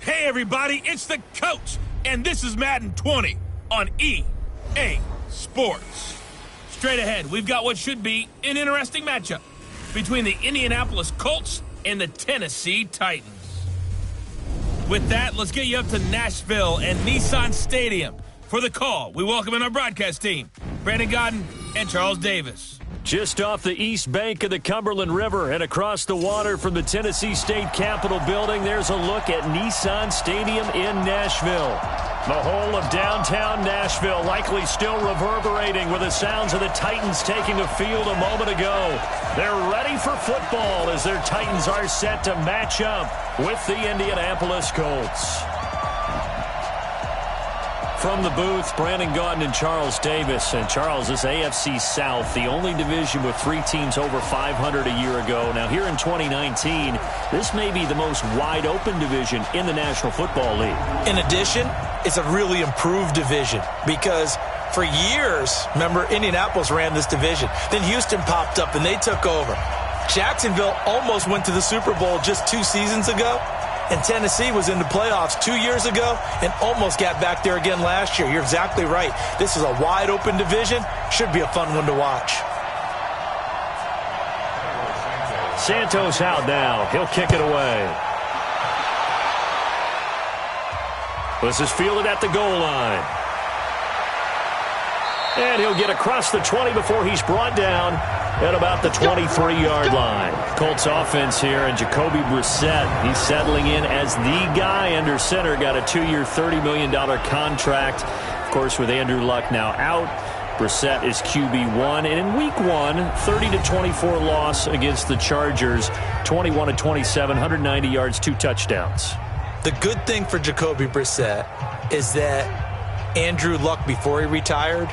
Hey everybody, it's the Coach, and this is Madden 20 on EA Sports. Straight ahead, we've got what should be an interesting matchup between the Indianapolis Colts and the Tennessee Titans. With that, let's get you up to Nashville and Nissan Stadium. For the call, we welcome in our broadcast team, Brandon Godden and Charles Davis. Just off the east bank of the Cumberland River and across the water from the Tennessee State Capitol building, there's a look at Nissan Stadium in Nashville. The whole of downtown Nashville likely still reverberating with the sounds of the Titans taking the field a moment ago. They're ready for football as their Titans are set to match up with the Indianapolis Colts. From the booth, Brandon Gaudin and Charles Davis. And Charles, this AFC South, the only division with 3 teams over 500 a year ago. Now here in 2019, this may be the most wide-open division in the National Football League. In addition, it's a really improved division because for years, remember, Indianapolis ran this division. Then Houston popped up and they took over. Jacksonville almost went to the Super Bowl just 2 seasons ago. And Tennessee was in the playoffs 2 years ago and almost got back there again last year. You're exactly right. This is a wide-open division. Should be a fun one to watch. Santos out now. He'll kick it away. This is fielded at the goal line. And he'll get across the 20 before he's brought down at about the 23-yard line. Colts offense here, and Jacoby Brissett, he's settling in as the guy under center. Got a 2-year, $30 million contract. Of course, with Andrew Luck now out, Brissett is QB1. And in week 1, 30-24 loss against the Chargers, 21-27, 190 yards, 2 touchdowns. The good thing for Jacoby Brissett is that Andrew Luck, before he retired,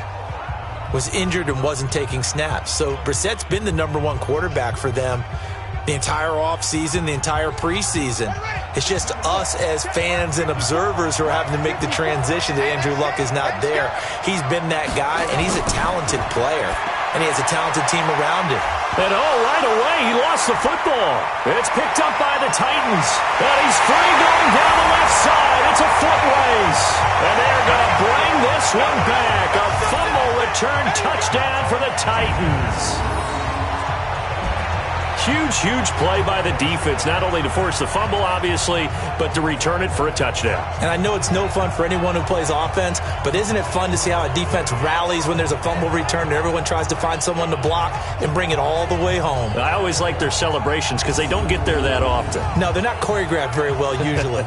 was injured and wasn't taking snaps. So Brissett's been the #1 quarterback for them the entire offseason, the entire preseason. It's just us as fans and observers who are having to make the transition that Andrew Luck is not there. He's been that guy, and he's a talented player, and he has a talented team around him. And right away, he lost the football. It's picked up by the Titans. And he's free going down the left side. It's a foot race. And they're going to bring this one back. A fumble return touchdown for the Titans. Huge play by the defense, not only to force the fumble, obviously, but to return it for a touchdown. And I know it's no fun for anyone who plays offense, but isn't it fun to see how a defense rallies when there's a fumble return and everyone tries to find someone to block and bring it all the way home? I always like their celebrations because they don't get there that often. No, they're not choreographed very well usually.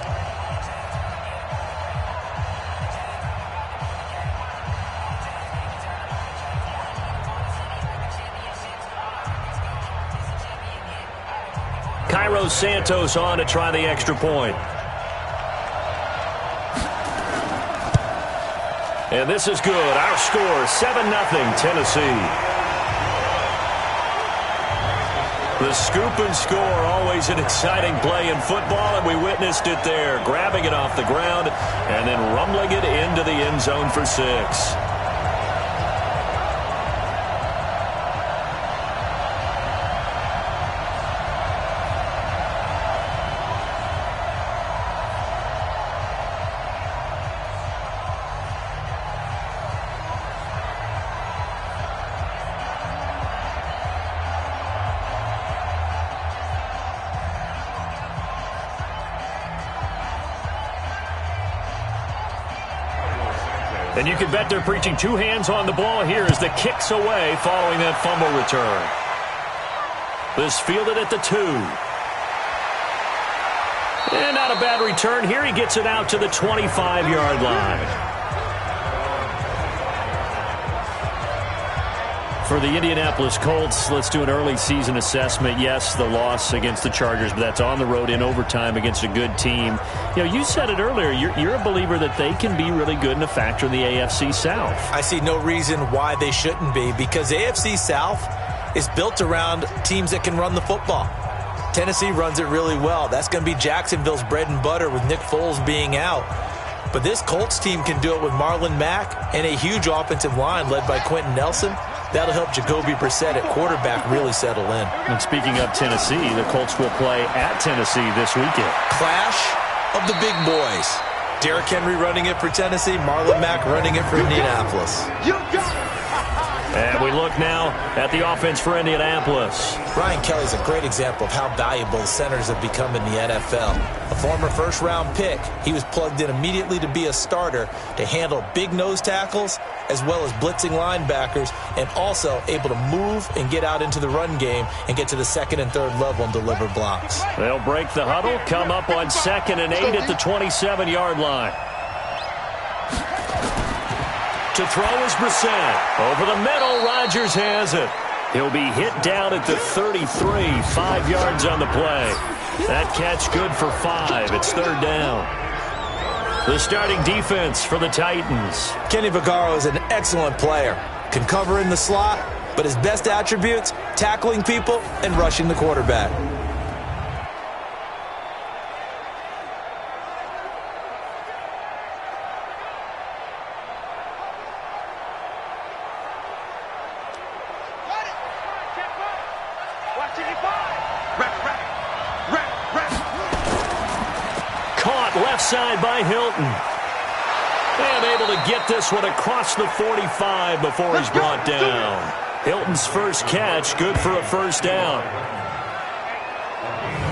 Cairo Santos on to try the extra point. And this is good. Our score, 7-0 Tennessee. The scoop and score, always an exciting play in football, and we witnessed it there. Grabbing it off the ground and then rumbling it into the end zone for 6. And you can bet they're preaching 2 hands on the ball here as the kick's away following that fumble return. This fielded at the 2. And not a bad return here. He gets it out to the 25-yard line. For the Indianapolis Colts, let's do an early season assessment. Yes, the loss against the Chargers, but that's on the road in overtime against a good team. You know, you said it earlier, you're a believer that they can be really good and a factor in the AFC South. I see no reason why they shouldn't be, because the AFC South is built around teams that can run the football. Tennessee runs it really well. That's going to be Jacksonville's bread and butter with Nick Foles being out. But this Colts team can do it with Marlon Mack and a huge offensive line led by Quentin Nelson. That'll help Jacoby Brissett at quarterback really settle in. And speaking of Tennessee, the Colts will play at Tennessee this weekend. Clash of the big boys. Derrick Henry running it for Tennessee, Marlon Mack running it for Indianapolis. And we look now at the offense for Indianapolis. Brian Kelly's a great example of how valuable centers have become in the NFL. A former first-round pick, he was plugged in immediately to be a starter to handle big nose tackles as well as blitzing linebackers, and also able to move and get out into the run game and get to the second and third level and deliver blocks. They'll break the huddle, come up on 2nd and 8 at the 27-yard line. To throw is Brissett. Over the middle, Rodgers has it. He'll be hit down at the 33, 5 yards on the play. That catch good for 5. It's 3rd down. The starting defense for the Titans. Kenny Vaccaro is an excellent player. Can cover in the slot, but his best attributes, tackling people and rushing the quarterback. Caught left side by Hilton. And able to get this one across the 45 before he's brought down. Hilton's first catch, good for a 1st down.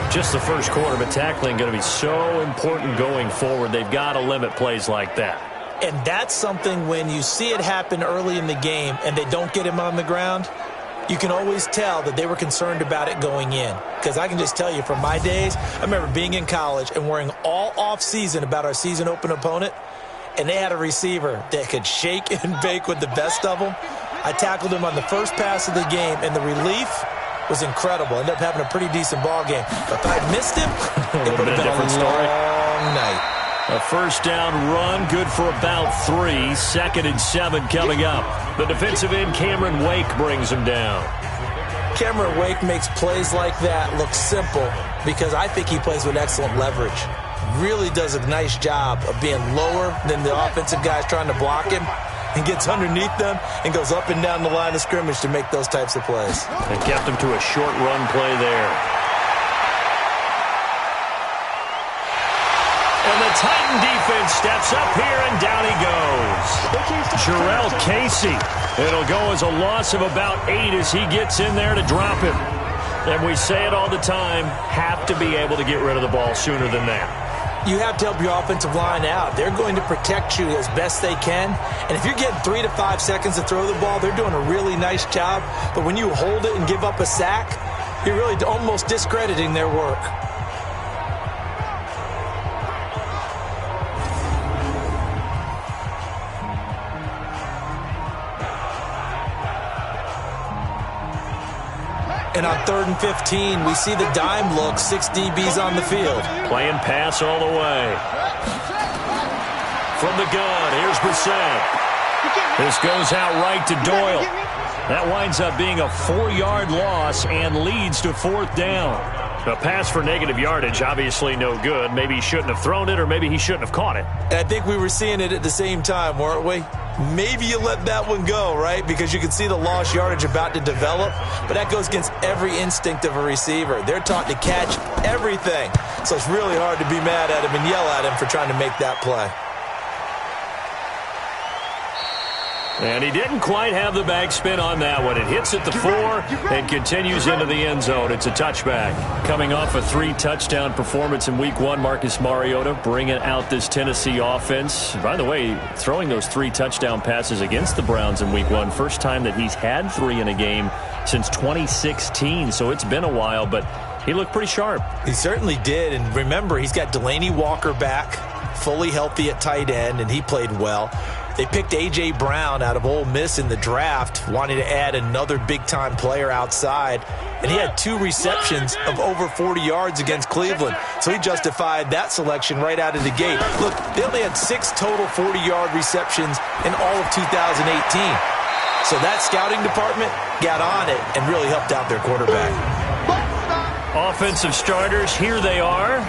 Just the first quarter, but tackling going to be so important going forward. They've got to limit plays like that. And that's something when you see it happen early in the game and they don't get him on the ground, you can always tell that they were concerned about it going in. Because I can just tell you from my days, I remember being in college and worrying all off-season about our season open opponent, and they had a receiver that could shake and bake with the best of them. I tackled him on the first pass of the game, and the relief was incredible. Ended up having a pretty decent ball game. But if I'd missed him, it would have been a long night. A 1st down run, good for about 3. 2nd and 7 coming up. The defensive end, Cameron Wake, brings him down. Cameron Wake makes plays like that look simple because I think he plays with excellent leverage. Really does a nice job of being lower than the offensive guys trying to block him, and gets underneath them and goes up and down the line of scrimmage to make those types of plays. And kept him to a short run play there. And the Titan defense steps up here, and down he goes. Jarrell Casey. It'll go as a loss of about 8 as he gets in there to drop him. And we say it all the time, have to be able to get rid of the ball sooner than that. You have to help your offensive line out. They're going to protect you as best they can. And if you're getting 3 to 5 seconds to throw the ball, they're doing a really nice job. But when you hold it and give up a sack, you're really almost discrediting their work. And on 3rd and 15, we see the dime look, 6 DBs on the field. Playing pass all the way. From the gun, here's Brissett. This goes out right to Doyle. That winds up being a 4-yard loss and leads to 4th down. A pass for negative yardage, obviously no good. Maybe he shouldn't have thrown it, or maybe he shouldn't have caught it. And I think we were seeing it at the same time, weren't we? Maybe you let that one go, right? Because you can see the lost yardage about to develop. But that goes against every instinct of a receiver. They're taught to catch everything. So it's really hard to be mad at him and yell at him for trying to make that play. And he didn't quite have the backspin on that one. It hits at the 4 and continues into the end zone. It's a touchback. Coming off a 3-touchdown performance in Week 1, Marcus Mariota bringing out this Tennessee offense. By the way, throwing those 3 touchdown passes against the Browns in Week 1. First time that he's had 3 in a game since 2016. So it's been a while, but he looked pretty sharp. He certainly did. And remember, he's got Delaney Walker back, fully healthy at tight end, and he played well. They picked A.J. Brown out of Ole Miss in the draft, wanting to add another big-time player outside. And he had 2 receptions of over 40 yards against Cleveland. So he justified that selection right out of the gate. Look, they only had 6 total 40-yard receptions in all of 2018. So that scouting department got on it and really helped out their quarterback. Offensive starters, here they are.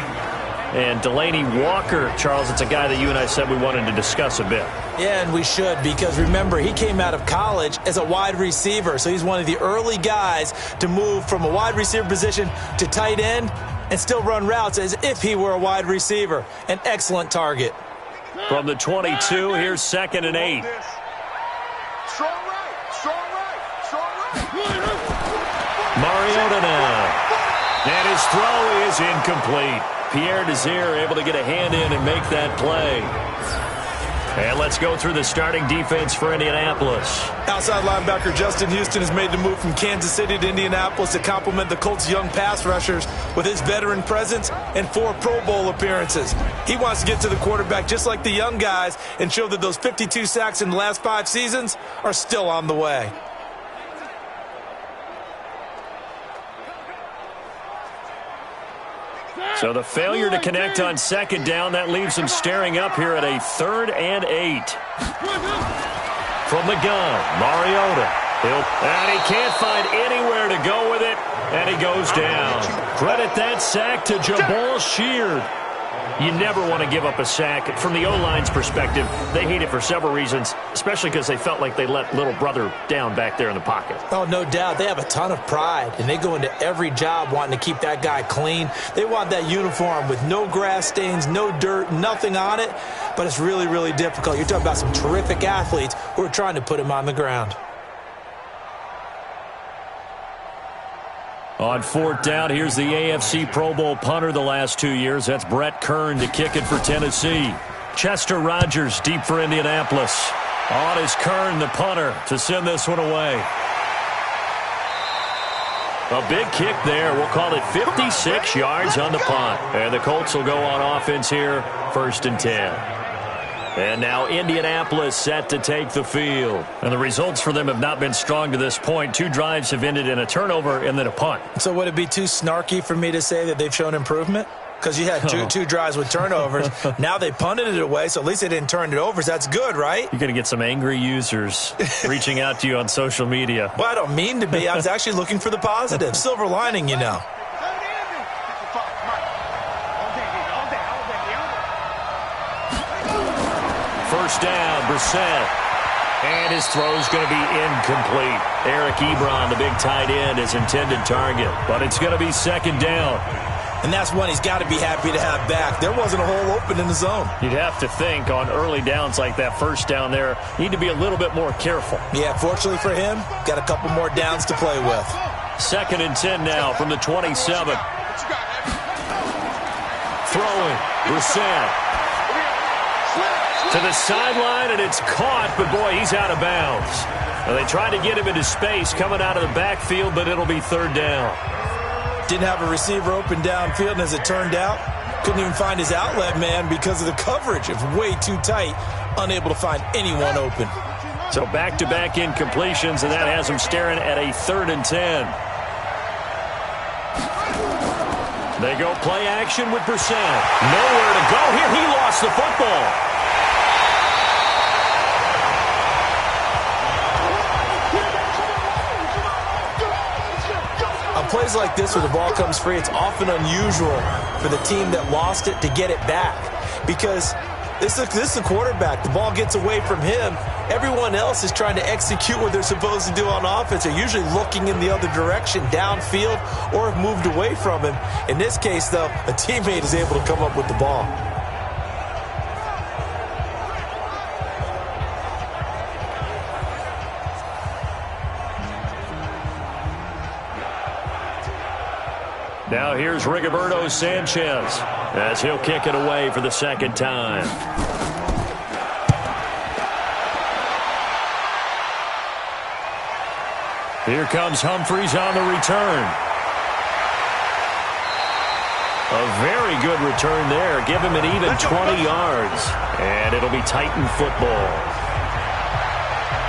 And Delaney Walker, Charles, it's a guy that you and I said we wanted to discuss a bit. Yeah, and we should, because remember, he came out of college as a wide receiver, so he's one of the early guys to move from a wide receiver position to tight end. and still run routes as if he were a wide receiver. An excellent target. From the 22, here's 2nd and 8. Strong right, strong right, strong right. Mariota now. And his throw is incomplete. Pierre Desir able to get a hand in and make that play. And let's go through the starting defense for Indianapolis. Outside linebacker Justin Houston has made the move from Kansas City to Indianapolis to complement the Colts' young pass rushers with his veteran presence and 4 Pro Bowl appearances. He wants to get to the quarterback just like the young guys and show that those 52 sacks in the last 5 seasons are still on the way. So the failure to connect on 2nd down, that leaves him staring up here at a 3rd and 8. From the gun, Mariota. And he can't find anywhere to go with it, and he goes down. Credit that sack to Jabal Sheard. You never want to give up a sack. From the O-line's perspective, they hate it for several reasons, especially because they felt like they let little brother down back there in the pocket. Oh, no doubt. They have a ton of pride, and they go into every job wanting to keep that guy clean. They want that uniform with no grass stains, no dirt, nothing on it, but it's really, really difficult. You're talking about some terrific athletes who are trying to put him on the ground. On 4th down, here's the AFC Pro Bowl punter the last 2 years. That's Brett Kern to kick it for Tennessee. Chester Rogers deep for Indianapolis. On is Kern, the punter, to send this one away. A big kick there. We'll call it 56 yards on the punt. And the Colts will go on offense here, 1st and 10. And now Indianapolis set to take the field. And the results for them have not been strong to this point. 2 drives have ended in a turnover and then a punt. So would it be too snarky for me to say that they've shown improvement? Because you had two drives with turnovers. Now they punted it away, so at least they didn't turn it over. So that's good, right? You're going to get some angry users reaching out to you on social media. Well, I don't mean to be. I was actually looking for the positive. Silver lining, you know. First down, Brissett. And his throw's going to be incomplete. Eric Ebron, the big tight end, is intended target. But it's going to be 2nd down. And that's one he's got to be happy to have back. There wasn't a hole open in the zone. You'd have to think on early downs like that first down there, need to be a little bit more careful. Yeah, fortunately for him, got a couple more downs to play with. 2nd and 10 now from the 27. Throwing, Brissett. To the sideline, and it's caught, but boy, he's out of bounds. Well, they tried to get him into space coming out of the backfield, but it'll be 3rd down. Didn't have a receiver open downfield, and as it turned out, couldn't even find his outlet man because of the coverage. It was way too tight, unable to find anyone open. So back-to-back incompletions, and that has him staring at a 3rd and 10. They go play action with Brissett. Nowhere to go here. He lost the football. On plays like this where the ball comes free, it's often unusual for the team that lost it to get it back. Because this is the quarterback. The ball gets away from him. Everyone else is trying to execute what they're supposed to do on offense. They're usually looking in the other direction, downfield, or have moved away from him. In this case, though, a teammate is able to come up with the ball. Now here's Rigoberto Sanchez as he'll kick it away for the 2nd time. Here comes Humphries on the return. A very good return there. Give him an even 20 yards. And it'll be Titan football.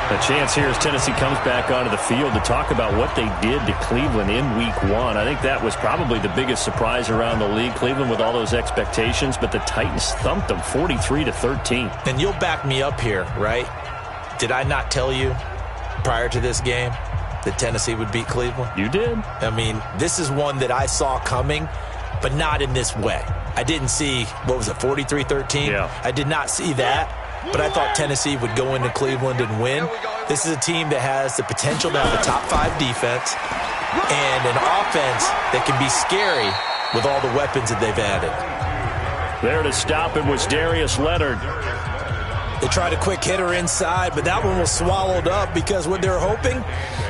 A chance here as Tennessee comes back onto the field to talk about what they did to Cleveland in Week 1. I think that was probably the biggest surprise around the league. Cleveland with all those expectations, but the Titans thumped them 43-13. And you'll back me up here, right? Did I not tell you prior to this game that Tennessee would beat Cleveland? You did. I mean, this is one that I saw coming, but not in this way. I didn't see, 43-13? Yeah. I did not see that. But I thought Tennessee would go into Cleveland and win. This is a team that has the potential to have a top 5 defense and an offense that can be scary with all the weapons that they've added. There to stop him was Darius Leonard. They tried a quick hitter inside, but that one was swallowed up because what they're hoping,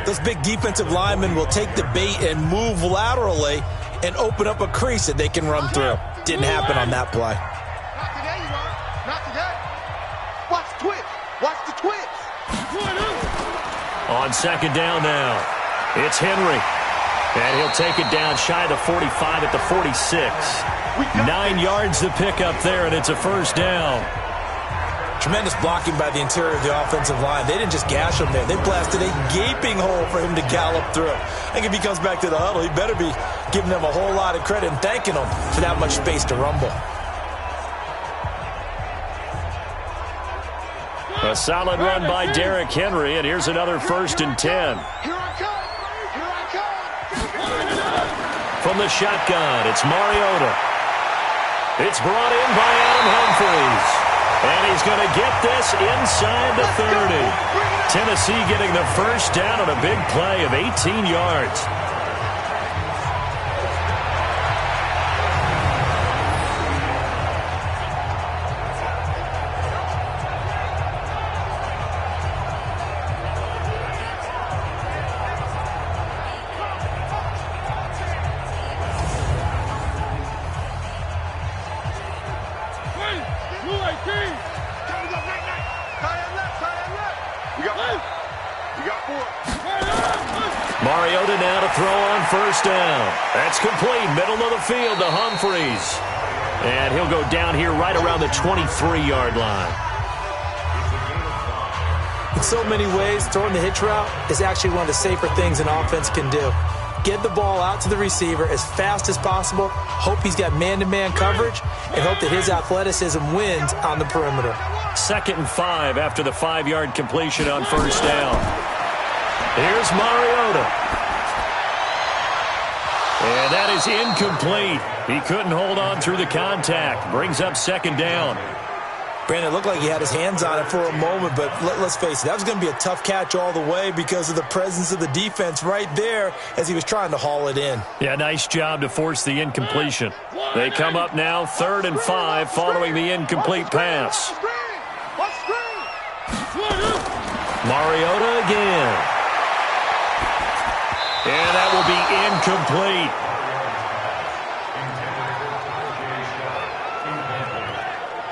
those big defensive linemen will take the bait and move laterally and open up a crease that they can run through. Didn't happen on that play. Not today, you are. Not today. Watch the twitch. Watch the twitch. On second down now, it's Henry. And he'll take it down shy of the 45 at the 46. 9 yards to pick up there, and it's a first down. Tremendous blocking by the interior of the offensive line. They didn't just gash him there. They blasted a gaping hole for him to gallop through. I think if he comes back to the huddle, he better be giving them a whole lot of credit and thanking them for that much space to rumble. A solid run by Derrick Henry, and here's another 1st and 10. Here I come. Here I come. From the shotgun, it's Mariota. It's brought in by Adam Humphries. And he's going to get this inside the 30. Tennessee getting the first down on a big play of 18 yards. Mariota now to throw on first down. That's complete. Middle of the field to Humphries. And he'll go down here right around the 23-yard line. In so many ways, throwing the hitch route is actually one of the safer things an offense can do. Get the ball out to the receiver as fast as possible, hope he's got man-to-man coverage, and hope that his athleticism wins on the perimeter. 2nd and 5 after the 5-yard completion on first down. Here's Mariota. And that is incomplete. He couldn't hold on through the contact. Brings up 2nd down. Brandon, it looked like he had his hands on it for a moment, but let's face it, that was going to be a tough catch all the way because of the presence of the defense right there as he was trying to haul it in. Yeah, nice job to force the incompletion. They come up now 3rd and 5 following the incomplete pass. Mariota again. And that will be incomplete.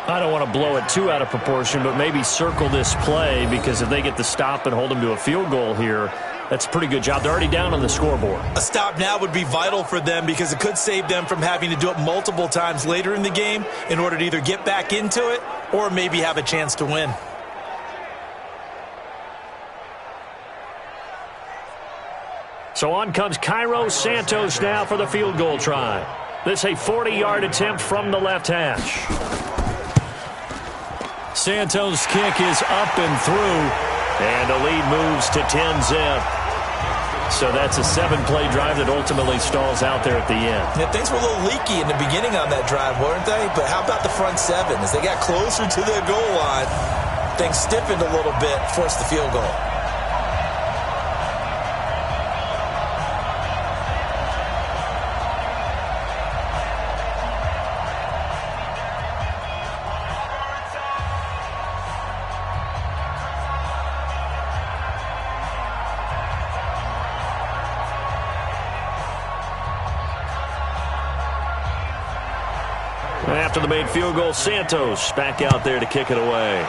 I don't want to blow it too out of proportion, but maybe circle this play because if they get the stop and hold them to a field goal here, that's a pretty good job. They're already down on the scoreboard. A stop now would be vital for them because it could save them from having to do it multiple times later in the game in order to either get back into it or maybe have a chance to win. So on comes Cairo Santos now for the field goal try. This a 40-yard attempt from the left hash. Santos' kick is up and through, and the lead moves to 10-zip. So that's a 7-play drive that ultimately stalls out there at the end. Yeah, things were a little leaky in the beginning on that drive, weren't they? But how about the front 7? As they got closer to the goal line, things stiffened a little bit, forced the field goal. After the made field goal, Santos back out there to kick it away.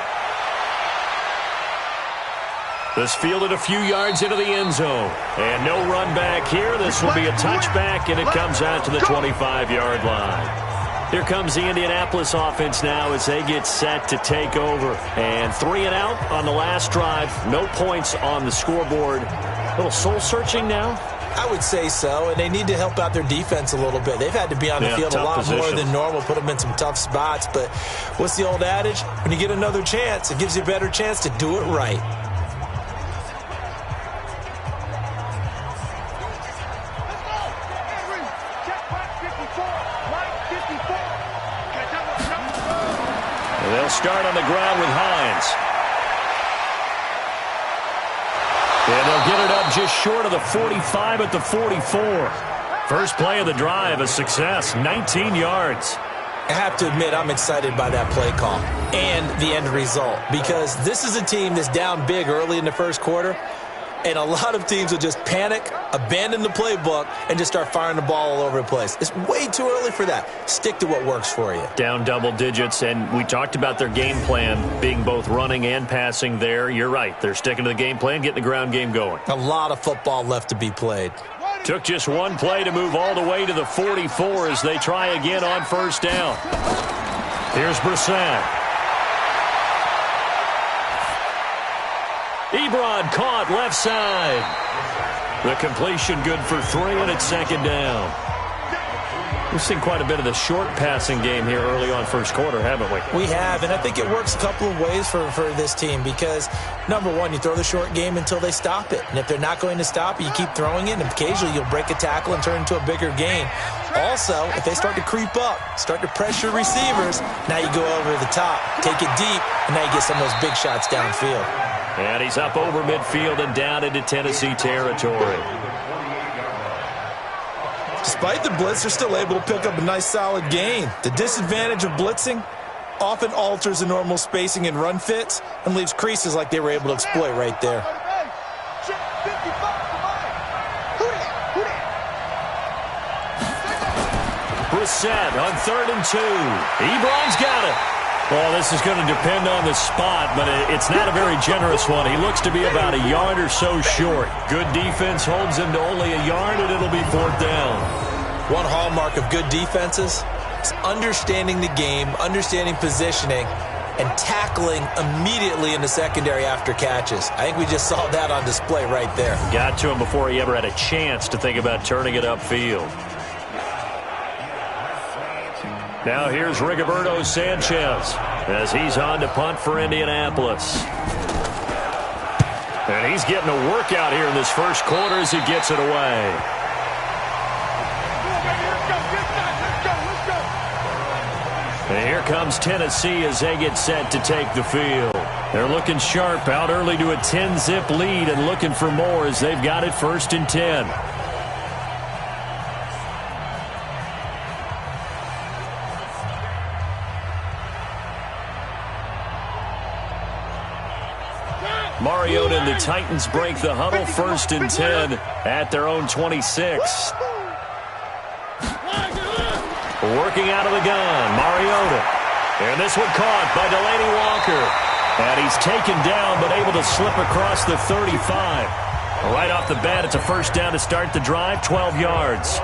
This fielded a few yards into the end zone. And no run back here. This will be a touchback, and it comes out to the 25-yard line. Here comes the Indianapolis offense now as they get set to take over. And 3 and out on the last drive. No points on the scoreboard. A little soul-searching now. I would say so, and they need to help out their defense a little bit. They've had to be on the field a lot more than normal, put them in some tough spots. But what's the old adage? When you get another chance, it gives you a better chance to do it right. And they'll start on the ground with Hines. And they'll get it up just short of the 45 at the 44. First play of the drive, a success, 19 yards. I have to admit, I'm excited by that play call and the end result, because this is a team that's down big early in the first quarter, and a lot of teams will just panic, abandon the playbook, and just start firing the ball all over the place. It's way too early for that. Stick to what works for you. Down double digits, and we talked about their game plan being both running and passing there. You're right. They're sticking to the game plan, getting the ground game going. A lot of football left to be played. Took just one play to move all the way to the 44 as they try again on first down. Here's Brissett. Ebron caught left side. The completion good for 3, and it's second down. We've seen quite a bit of the short passing game here early on first quarter, haven't we? We have, and I think it works a couple of ways for this team because, number one, you throw the short game until they stop it. And if they're not going to stop it, you keep throwing it, and occasionally you'll break a tackle and turn into a bigger gain. Also, if they start to creep up, start to pressure receivers, now you go over the top, take it deep, and now you get some of those big shots downfield. And he's up over midfield and down into Tennessee territory. Despite the blitz, they're still able to pick up a nice solid gain. The disadvantage of blitzing often alters the normal spacing and run fits and leaves creases like they were able to exploit right there. Brissett on 3rd and 2. Ebron's got it. Well, this is going to depend on the spot, but it's not a very generous one. He looks to be about a yard or so short. Good defense holds him to only a yard, and it'll be 4th down. One hallmark of good defenses is understanding the game, understanding positioning, and tackling immediately in the secondary after catches. I think we just saw that on display right there. Got to him before he ever had a chance to think about turning it upfield. Now here's Rigoberto Sanchez as he's on to punt for Indianapolis. And he's getting a workout here in this first quarter as he gets it away. And here comes Tennessee as they get set to take the field. They're looking sharp, out early to a 10-zip lead and looking for more as they've got it 1st and 10. Mariota and the Titans break the huddle, 1st and 10 at their own 26. Working out of the gun, Mariota. And this one caught by Delaney Walker. And he's taken down but able to slip across the 35. Right off the bat, it's a 1st down to start the drive, 12 yards.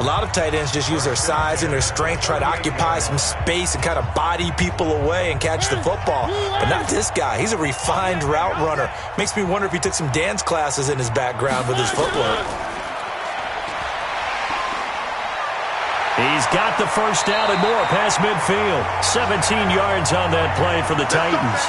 A lot of tight ends just use their size and their strength, try to occupy some space and kind of body people away and catch the football. But not this guy. He's a refined route runner. Makes me wonder if he took some dance classes in his background with his footwork. He's got the 1st down and more past midfield. 17 yards on that play for the Titans.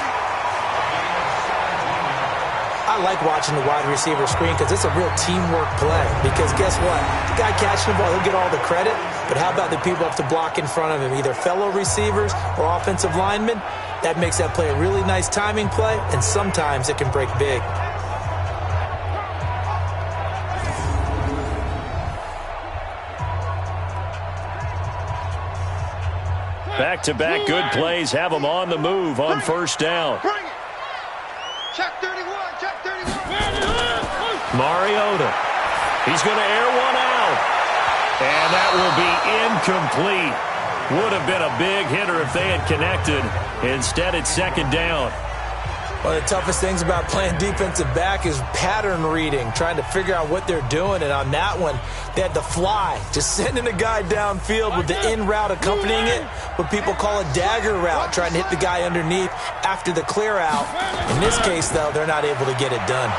I like watching the wide receiver screen because it's a real teamwork play. Because guess what? The guy catching the ball, he'll get all the credit. But how about the people have to block in front of him, either fellow receivers or offensive linemen? That makes that play a really nice timing play, and sometimes it can break big. Back-to-back good plays have them on the move on 1st down. Check 31, check 31. Mariota. He's going to air one out. And that will be incomplete. Would have been a big hitter if they had connected. Instead, it's 2nd down. One of the toughest things about playing defensive back is pattern reading, trying to figure out what they're doing. And on that one, they had to fly, just sending a guy downfield with the in route accompanying it, what people call a dagger route, trying to hit the guy underneath after the clear out. In this case, though, they're not able to get it done.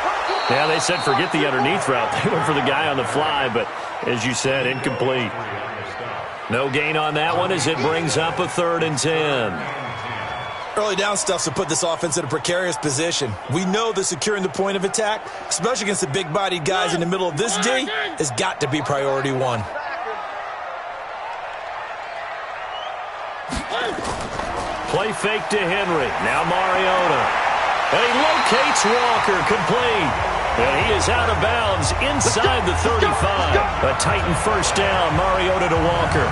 Yeah, they said forget the underneath route. They went for the guy on the fly, but as you said, incomplete. No gain on that one as it brings up a 3rd and 10. Early down stuff's to put this offense in a precarious position. We know that securing the point of attack, especially against the big-bodied guys in the middle of this D, has got to be priority one. Play fake to Henry. Now Mariota. And he locates Walker, complete. And he is out of bounds inside the 35. A Titan first down, Mariota to Walker.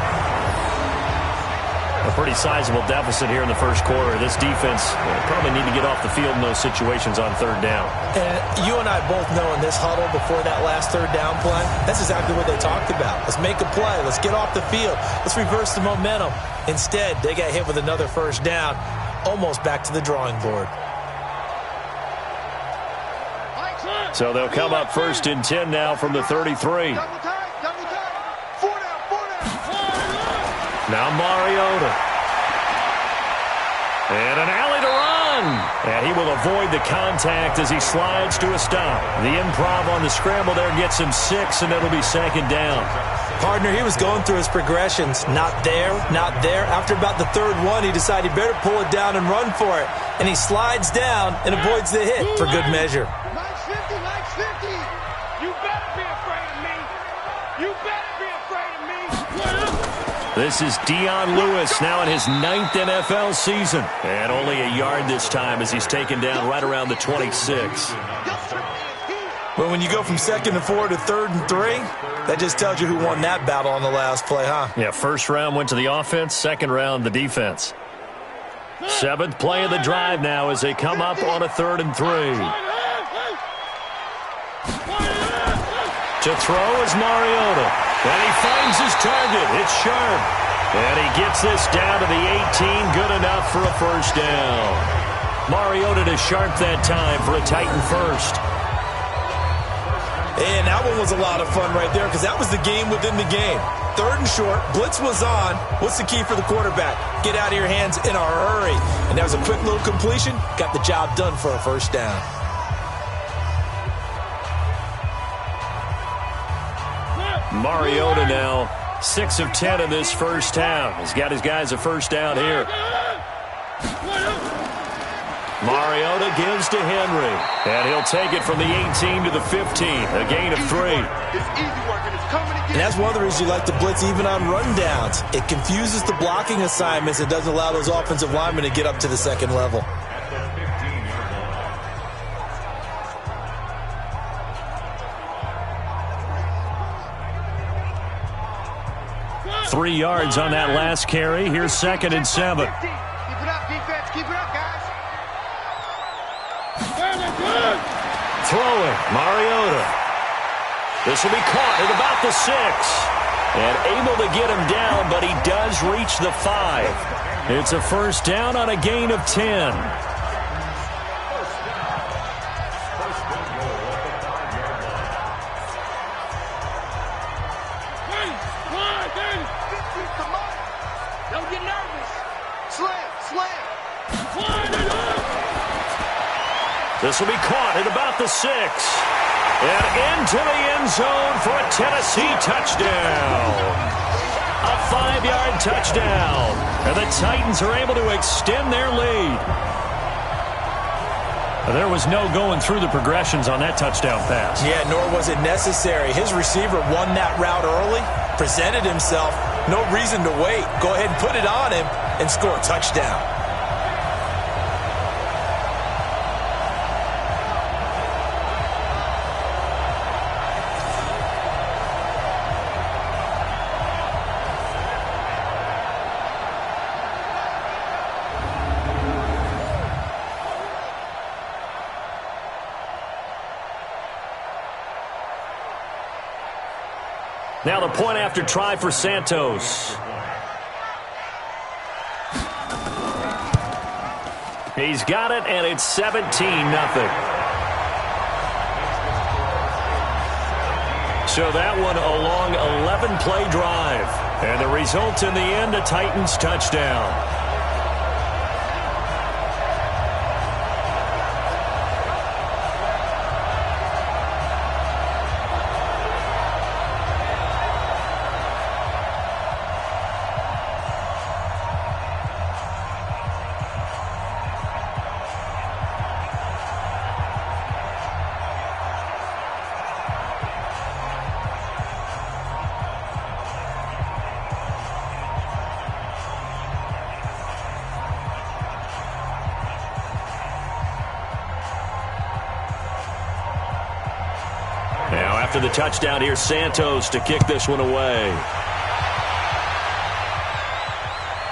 A pretty sizable deficit here in the first quarter. This defense probably need to get off the field in those situations on third down. And you and I both know in this huddle before that last third down play, that's exactly what they talked about. Let's make a play. Let's get off the field. Let's reverse the momentum. Instead, they got hit with another first down, almost back to the drawing board. So they'll come up first and 10 now from the 33. Double time, double time. 4 down, 4 down. Now Mariota. And an alley to run. And he will avoid the contact as he slides to a stop. The improv on the scramble there gets him 6, and it'll be second down. Partner, he was going through his progressions. Not there, not there. After about the third one, he decided he better pull it down and run for it. And he slides down and avoids the hit for good measure. Nice 50, nice 50. You better be afraid of me. You better be afraid of me. This is Dion Lewis now in his 9th NFL season. And only a yard this time as he's taken down right around the 26. But when you go from 2nd and 4 to 3rd and 3, that just tells you who won that battle on the last play, huh? Yeah, first round went to the offense, second round the defense. 7th play of the drive now as they come up on a 3rd and 3. To throw is Mariota. And he finds his target. It's sharp. And he gets this down to the 18. Good enough for a first down. Mariota to Sharp that time for a Titan first. And that one was a lot of fun right there because that was the game within the game. 3rd and short, blitz was on. What's the key for the quarterback? Get out of your hands in a hurry. And that was a quick little completion. Got the job done for a first down. Mariota now 6 of 10 in this first half. He's got his guys a first down here. Mariota gives to Henry. And he'll take it from the 18 to the 15. A gain of 3. It's easy work, and it's coming again. And that's one of the reasons you like to blitz even on rundowns. It confuses the blocking assignments. It doesn't allow those offensive linemen to get up to the second level. Three yards on that last carry. Here's 2nd and 7. Keep it up, defense. Keep it up, guys. Throwing, Mariota. This will be caught at about the 6. And able to get him down, but he does reach the 5. It's a first down on a gain of 10. Don't get nervous. Slam, slam. This will be caught at about the 6. And into the end zone for a Tennessee touchdown. A 5-yard touchdown. And the Titans are able to extend their lead. There was no going through the progressions on that touchdown pass. Yeah, nor was it necessary. His receiver won that route early, presented himself. No reason to wait. Go ahead and put it on him and score a touchdown. Now the point after try for Santos. He's got it, and it's 17-0. So that one a long 11-play drive. And the result in the end, a Titans touchdown. After the touchdown, here's Santos to kick this one away.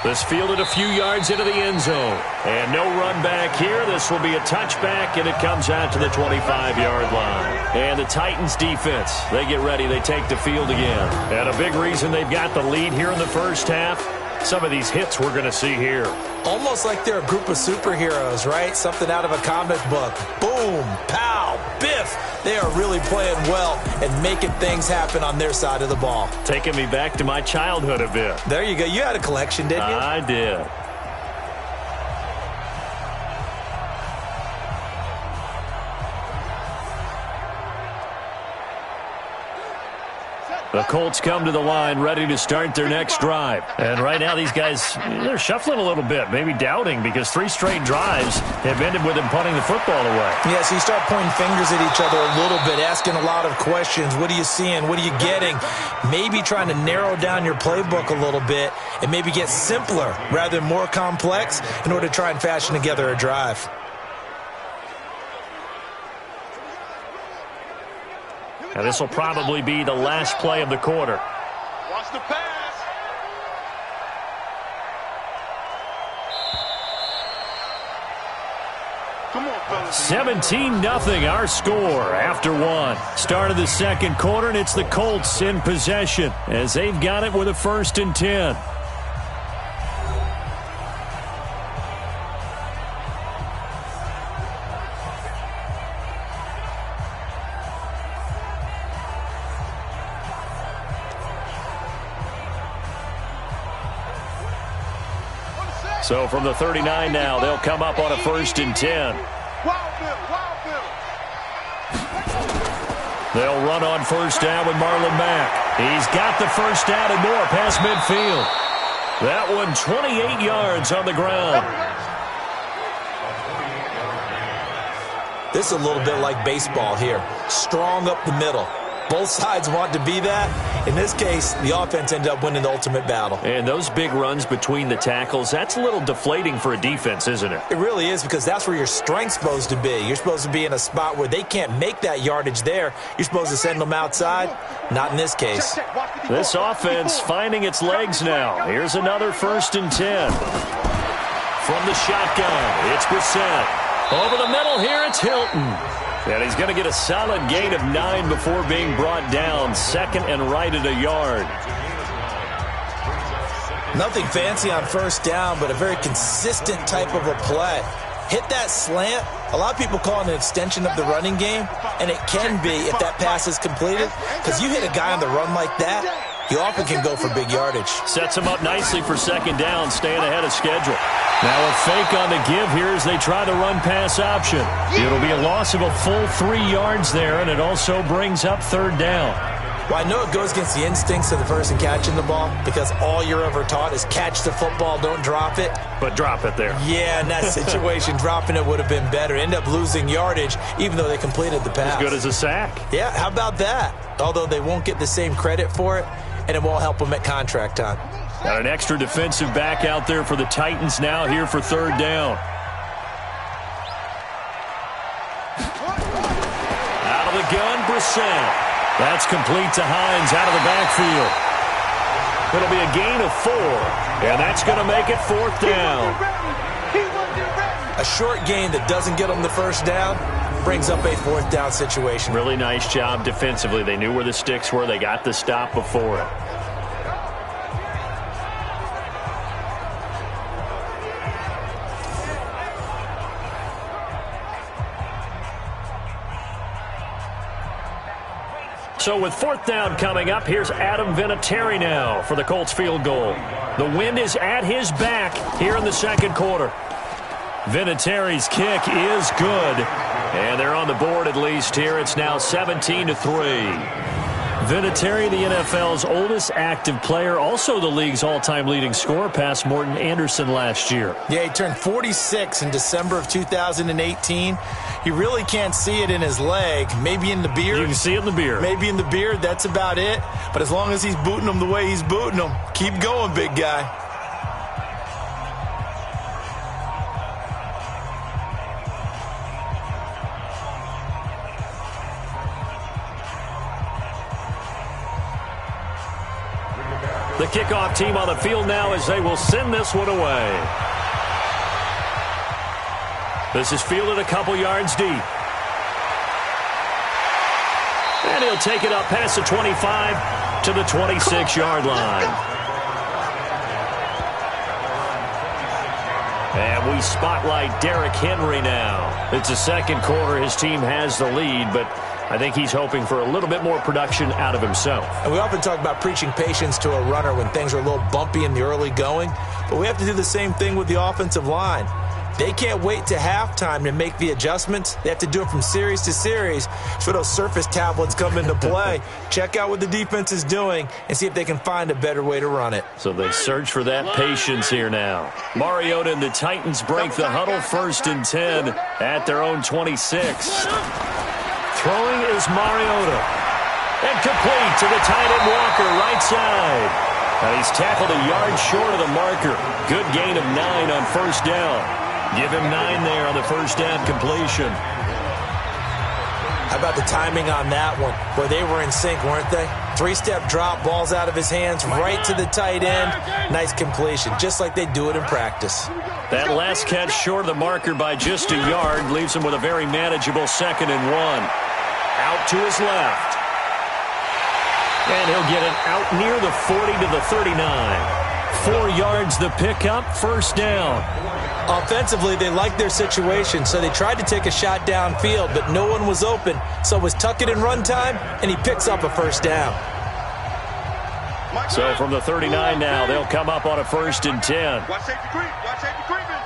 This fielded a few yards into the end zone. And no run back here. This will be a touchback, and it comes out to the 25-yard line. And the Titans defense, they get ready. They take the field again. And a big reason they've got the lead here in the first half, some of these hits we're going to see here. Almost like they're a group of superheroes, right? Something out of a comic book. Boom, pow, biff. They are really playing well and making things happen on their side of the ball. Taking me back to my childhood a bit. There you go. You had a collection, didn't you? I did. The Colts come to the line ready to start their next drive. And right now these guys, they're shuffling a little bit, maybe doubting, because 3 straight drives have ended with them punting the football away. Yeah, so you start pointing fingers at each other a little bit, asking a lot of questions. What are you seeing? What are you getting? Maybe trying to narrow down your playbook a little bit and maybe get simpler rather than more complex in order to try and fashion together a drive. Now this will probably be the last play of the quarter. Watch the pass. Come on, fellas. 17-0 our score after 1. Start of the second quarter, and it's the Colts in possession as they've got it with a 1st and 10. So from the 39 now, they'll come up on a 1st and 10. They'll run on 1st down with Marlon Mack. He's got the 1st down and more past midfield. That one 28 yards on the ground. This is a little bit like baseball here. Strong up the middle. Both sides want to be that. In this case, the offense ended up winning the ultimate battle. And those big runs between the tackles, that's a little deflating for a defense, isn't it? It really is, because that's where your strength's supposed to be. You're supposed to be in a spot where they can't make that yardage there. You're supposed to send them outside. Not in this case. This offense finding its legs now. Here's another 1st and 10. From the shotgun, it's Brissett. Over the middle here, it's Hilton. And he's going to get a solid gain of 9 before being brought down. 2nd and right at a yard. Nothing fancy on 1st down, but a very consistent type of a play. Hit that slant. A lot of people call it an extension of the running game, and it can be if that pass is completed, because you hit a guy on the run like that, you often can go for big yardage. Sets him up nicely for 2nd down, staying ahead of schedule. Now a fake on the give here as they try the run-pass option. It'll be a loss of a full 3 yards there, and it also brings up 3rd down. Well, I know it goes against the instincts of the person catching the ball, because all you're ever taught is catch the football, don't drop it. But drop it there. Yeah, in that situation, dropping it would have been better. End up losing yardage, even though they completed the pass. As good as a sack. Yeah, how about that? Although they won't get the same credit for it, and it won't help them at contract time. Got an extra defensive back out there for the Titans now here for 3rd down. Out of the gun, Brissett. That's complete to Hines out of the backfield. It'll be a gain of 4, and that's going to make it 4th down. A short gain that doesn't get them the 1st down brings up a 4th down situation. Really nice job defensively. They knew where the sticks were. They got the stop before it. So with 4th down coming up, here's Adam Vinatieri now for the Colts field goal. The wind is at his back here in the 2nd quarter. Vinatieri's kick is good. And they're on the board at least here. It's now 17-3. Vinatieri, the NFL's oldest active player, also the league's all-time leading scorer, past Morton Anderson last year. Yeah, he turned 46 in December of 2018. You really can't see it in his leg. Maybe in the beard. You can see it in the beard. Maybe in the beard. That's about it. But as long as he's booting them the way he's booting them, keep going, big guy. The kickoff team on the field now as they will send this one away. This is fielded a couple yards deep. And he'll take it up past the 25 to the 26-yard line. And we spotlight Derrick Henry now. It's the second quarter. His team has the lead, but I think he's hoping for a little bit more production out of himself. And we often talk about preaching patience to a runner when things are a little bumpy in the early going, but we have to do the same thing with the offensive line. They can't wait to halftime to make the adjustments. They have to do it from series to series. So those surface tablets come into play. Check out what the defense is doing and see if they can find a better way to run it. So they search for that patience here now. Mariota and the Titans break the huddle, 1st and 10 at their own 26. Throwing is Mariota. And complete to the tight end Walker, right side. And he's tackled a yard short of the marker. Good gain of 9 on 1st down. Give him 9 there on the 1st down completion. How about the timing on that one? Boy, they were in sync, weren't they? 3-step drop, balls out of his hands, right to the tight end. Nice completion, just like they do it in practice. That last catch short of the marker by just a yard leaves him with a very manageable 2nd and 1. Out to his left. And he'll get it out near the 40 to the 39. 4 yards the pickup, 1st down. Offensively, they liked their situation, so they tried to take a shot downfield, but no one was open. So it was tuck it in run time, and he picks up a 1st down. So from the 39 now, they'll come up on a 1st and 10. Watch safety creep. Watch safety creeping.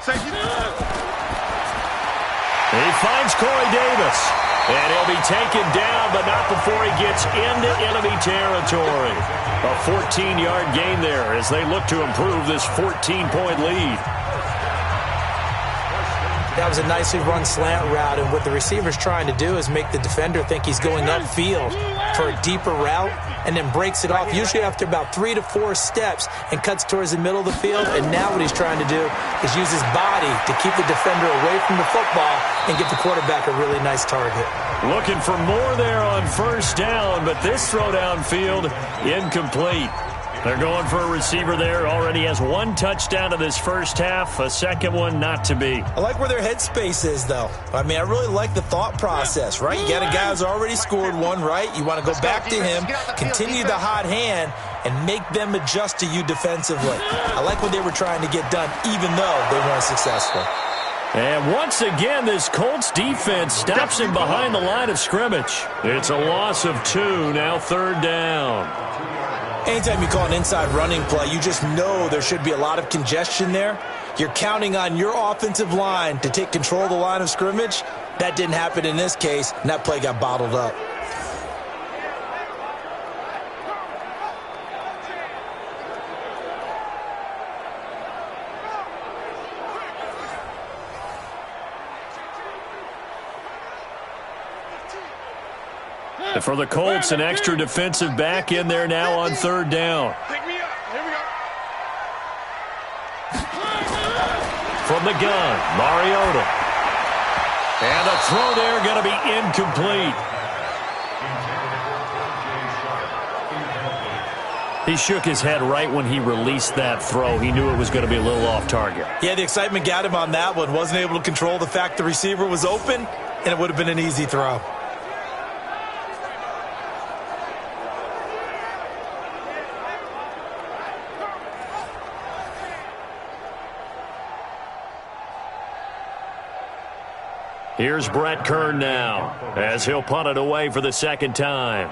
Safety. He finds Corey Davis. And he'll be taken down, but not before he gets into enemy territory. A 14-yard gain there as they look to improve this 14-point lead. That was a nicely run slant route, and what the receiver's trying to do is make the defender think he's going upfield for a deeper route and then breaks it off, usually after about 3 to 4 steps, and cuts towards the middle of the field. And now what he's trying to do is use his body to keep the defender away from the football and give the quarterback a really nice target. Looking for more there on 1st down, but this throw downfield incomplete. They're going for a receiver there. Already has 1 touchdown in this 1st half. A 2nd one not to be. I like where their headspace is, though. I mean, I really like the thought process, right? You got a guy who's already scored 1, right? You want to go back to him, continue the hot hand, and make them adjust to you defensively. I like what they were trying to get done, even though they weren't successful. And once again, this Colts defense stops him behind the line of scrimmage. It's a loss of 2, now 3rd down. Anytime you call an inside running play, you just know there should be a lot of congestion there. You're counting on your offensive line to take control of the line of scrimmage. That didn't happen in this case, and that play got bottled up. For the Colts, an extra defensive back in there now on 3rd down. Pick me up. Here we go. From the gun, Mariota. And a throw there going to be incomplete. He shook his head right when he released that throw. He knew it was going to be a little off target. Yeah, the excitement got him on that one. Wasn't able to control the fact the receiver was open, and it would have been an easy throw. Here's Brett Kern now as he'll punt it away for the 2nd time.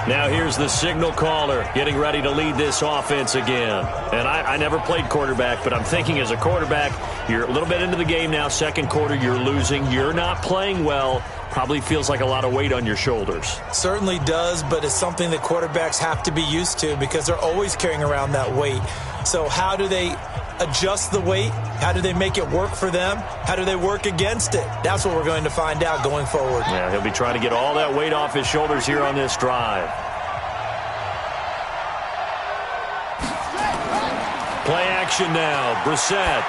Now here's the signal caller getting ready to lead this offense again. And I never played quarterback, but I'm thinking as a quarterback, you're a little bit into the game now. 2nd quarter, you're losing. You're not playing well. Probably feels like a lot of weight on your shoulders. Certainly does, but it's something that quarterbacks have to be used to because they're always carrying around that weight. So how do they adjust the weight? How do they make it work for them? How do they work against it? That's what we're going to find out going forward. Yeah, he'll be trying to get all that weight off his shoulders here on this drive. Play action now. Brissett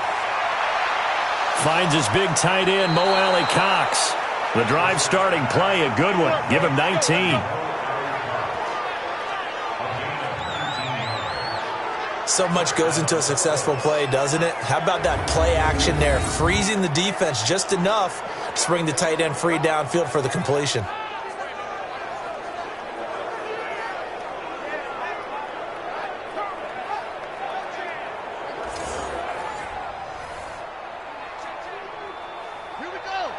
finds his big tight end, Mo Alley Cox. The drive starting play, a good one. Give him 19. So much goes into a successful play, doesn't it? How about that play action there, freezing the defense just enough to bring the tight end free downfield for the completion.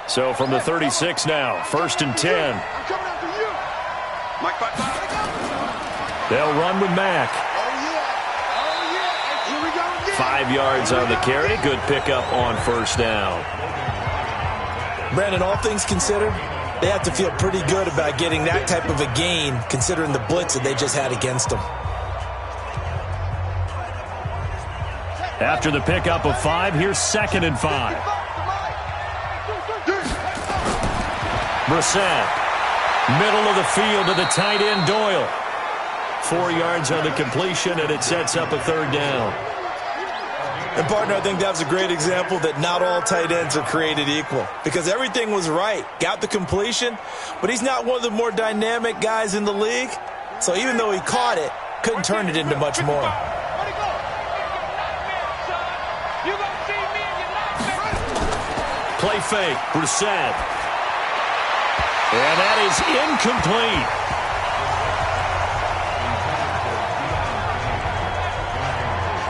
So from the 36 now, 1st and 10. I'm coming after you. They'll run with Mack. Oh, yeah. Here we go again. 5 yards on the carry. Good pickup on 1st down. Brandon, all things considered, they have to feel pretty good about getting that type of a gain, considering the blitz that they just had against them. After the pickup of 5, here's 2nd and 5. Brissett, middle of the field to the tight end, Doyle. 4 yards on the completion, and it sets up a 3rd down. And, partner, I think that was a great example that not all tight ends are created equal, because everything was right. Got the completion, but he's not one of the more dynamic guys in the league. So even though he caught it, couldn't turn it into much more. Play fake, Brissett. And that is incomplete.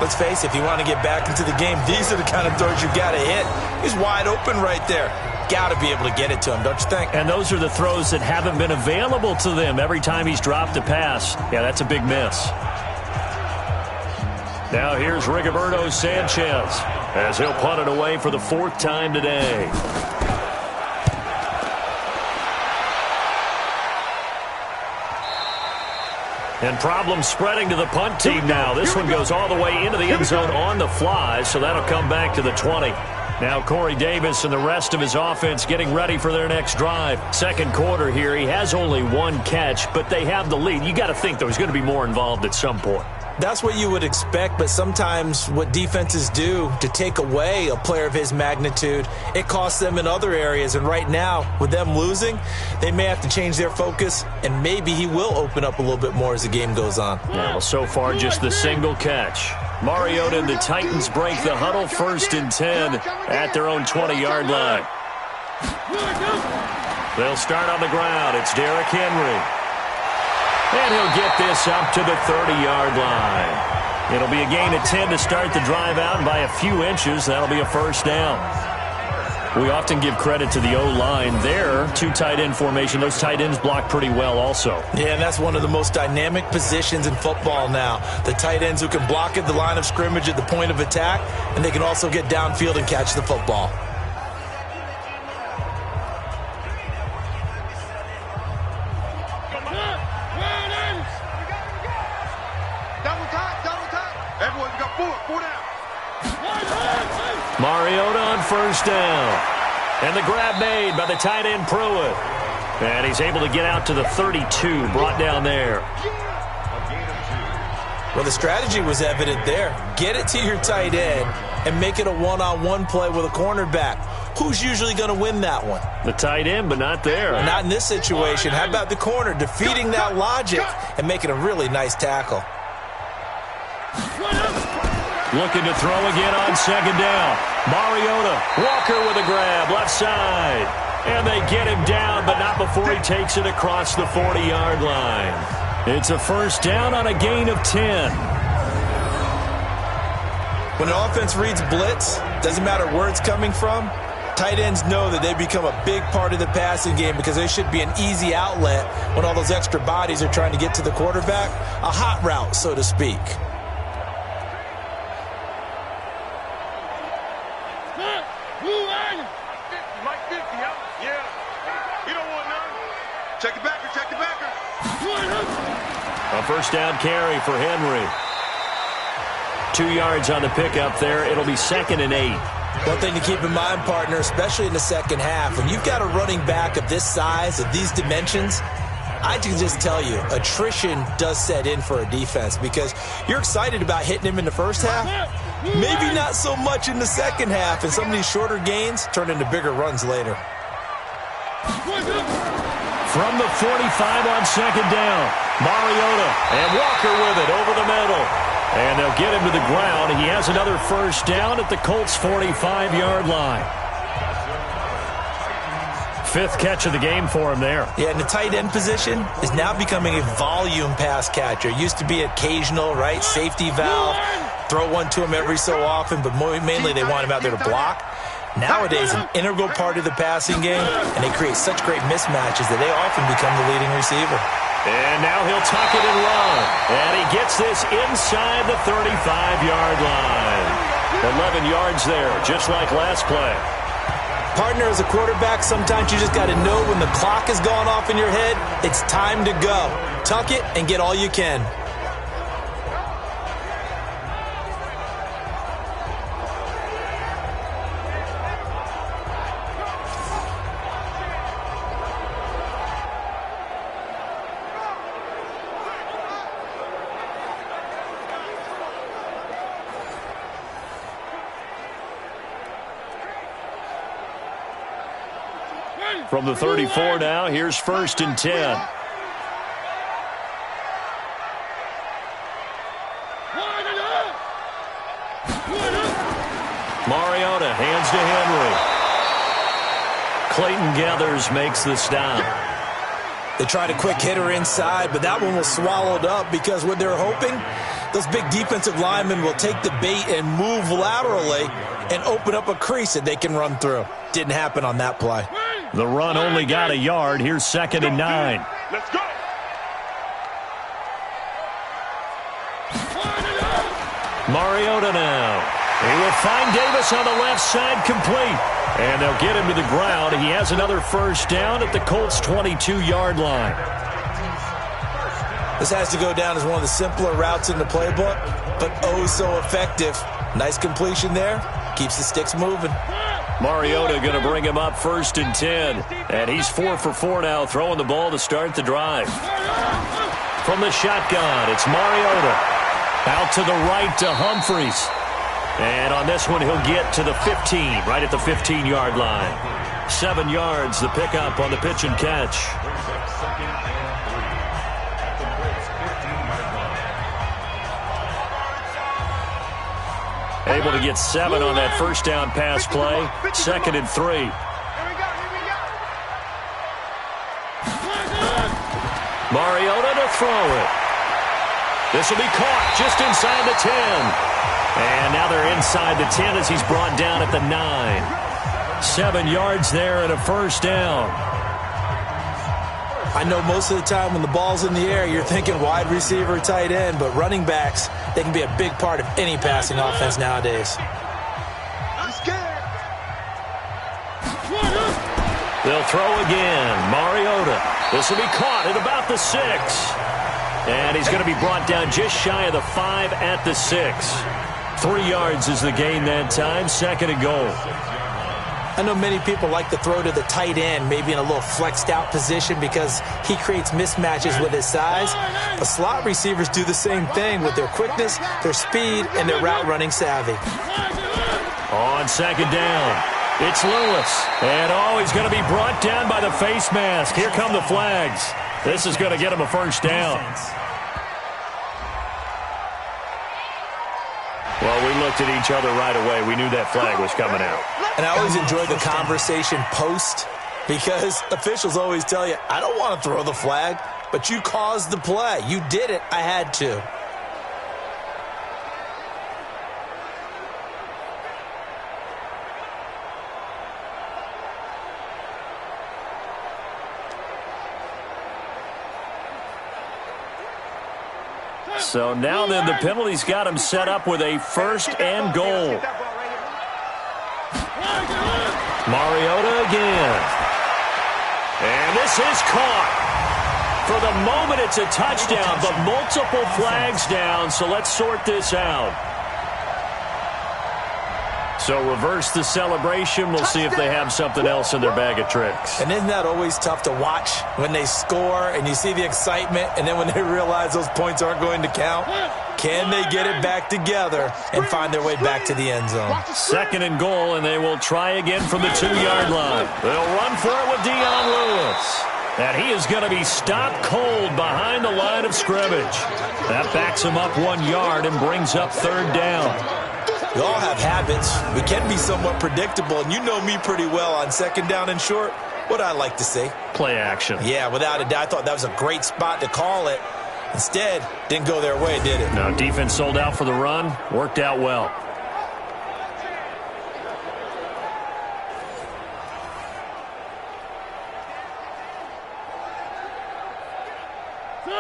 Let's face it, if you want to get back into the game, these are the kind of throws you got to hit. He's wide open right there. Got to be able to get it to him, don't you think? And those are the throws that haven't been available to them every time he's dropped a pass. Yeah, that's a big miss. Now here's Rigoberto Sanchez as he'll punt it away for the 4th time today. And problems spreading to the punt team now. This one goes all the way into the end zone on the fly, so that'll come back to the 20. Now Corey Davis and the rest of his offense getting ready for their next drive. 2nd quarter here. He has only 1 catch, but they have the lead. You got to think there's going to be more involved at some point. That's what you would expect, but sometimes what defenses do to take away a player of his magnitude, it costs them in other areas. And right now, with them losing, they may have to change their focus, and maybe he will open up a little bit more as the game goes on. Yeah, well, so far just the single catch. Mariota and the Titans break the huddle, 1st and 10 at their own 20-yard line. They'll start on the ground. It's Derrick Henry. And he'll get this up to the 30-yard line. It'll be a gain of 10 to start the drive out, and by a few inches, that'll be a 1st down. We often give credit to the O-line there. 2 tight end formation. Those tight ends block pretty well also. Yeah, and that's one of the most dynamic positions in football now. The tight ends who can block at the line of scrimmage at the point of attack, and they can also get downfield and catch the football. Mariota on 1st down. And the grab made by the tight end Pruitt. And he's able to get out to the 32, brought down there. Well, the strategy was evident there. Get it to your tight end and make it a one-on-one play with a cornerback. Who's usually going to win that one? The tight end, but not there. Not in this situation. How about the corner defeating that logic and making a really nice tackle? Looking to throw again on 2nd down. Mariota, Walker with a grab, left side. And they get him down, but not before he takes it across the 40-yard line. It's a 1st down on a gain of 10. When an offense reads blitz, doesn't matter where it's coming from, tight ends know that they become a big part of the passing game because they should be an easy outlet when all those extra bodies are trying to get to the quarterback. A hot route, so to speak. Check the backer, check the backer. A 1st down carry for Henry. 2 yards on the pickup there. It'll be 2nd and 8. One thing to keep in mind, partner, especially in the second half, when you've got a running back of this size, of these dimensions, I can just tell you, attrition does set in for a defense because you're excited about hitting him in the first half. Maybe not so much in the second half, and some of these shorter gains turn into bigger runs later. From the 45 on second down, Mariota and Walker with it over the middle. And they'll get him to the ground. He has another first down at the Colts' 45-yard line. Fifth catch of the game for him there. Yeah, and the tight end position is now becoming a volume pass catcher. Used to be occasional, right? Safety valve. Throw one to him every so often, but mainly they want him out there to block. Nowadays, an integral part of the passing game, and they create such great mismatches that they often become the leading receiver. And now he'll tuck it and run. And he gets this inside the 35-yard line. 11 yards there, just like last play. Partner, as a quarterback, sometimes you just got to know when the clock has gone off in your head, it's time to go. Tuck it and get all you can. From the 34 now, here's 1st and 10. Mariota hands to Henry. Clayton Gathers makes the stop. They tried a quick hitter inside, but that one was swallowed up because what they're hoping, those big defensive linemen will take the bait and move laterally and open up a crease that they can run through. Didn't happen on that play. The run only got a yard. Here's 2nd and 9. Let's go. Mariota now. He will find Davis on the left side, complete. And they'll get him to the ground. He has another first down at the Colts' 22-yard line. This has to go down as one of the simpler routes in the playbook, but oh so effective. Nice completion there. Keeps the sticks moving. Mariota going to bring him up 1st and 10. And he's 4 for 4 now, throwing the ball to start the drive. From the shotgun, it's Mariota. Out to the right to Humphries. And on this one, he'll get to the 15, right at the 15-yard line. 7 yards, the pickup on the pitch and catch. Able to get 7 on that first down pass play. 2nd and 3. Mariota to throw it. This will be caught just inside the 10. And now they're inside the 10 as he's brought down at the 9. 7 yards there and a first down. I know most of the time when the ball's in the air, you're thinking wide receiver, tight end, but running backs, they can be a big part of any passing offense nowadays. I'm scared. They'll throw again. Mariota. This will be caught at about the 6. And he's going to be brought down just shy of the 5 at the 6. 3 yards is the gain that time. 2nd and goal. I know many people like to throw to the tight end, maybe in a little flexed out position because he creates mismatches with his size. But slot receivers do the same thing with their quickness, their speed, and their route running savvy. On 2nd down, it's Lewis. And he's going to be brought down by the face mask. Here come the flags. This is going to get him a first down. Well, we looked at each other right away. We knew that flag was coming out. And I always enjoy the conversation post because officials always tell you, I don't want to throw the flag, but you caused the play. You did it. I had to. So now then the penalty's got him set up with a 1st and goal. Mariota again. And this is caught. For the moment it's a touchdown, but multiple flags down, so let's sort this out. So reverse the celebration. We'll see if they have something else in their bag of tricks. And isn't that always tough to watch when they score and you see the excitement, and then when they realize those points aren't going to count? Can they get it back together and find their way back to the end zone? 2nd and goal, and they will try again from the 2-yard line. They'll run for it with Dion Lewis. And he is going to be stopped cold behind the line of scrimmage. That backs him up 1 yard and brings up 3rd down. We all have habits. We can be somewhat predictable, and you know me pretty well on 2nd down and short. What I like to say? Play action. Yeah, without a doubt. I thought that was a great spot to call it. Instead, didn't go their way, did it? No, defense sold out for the run. Worked out well.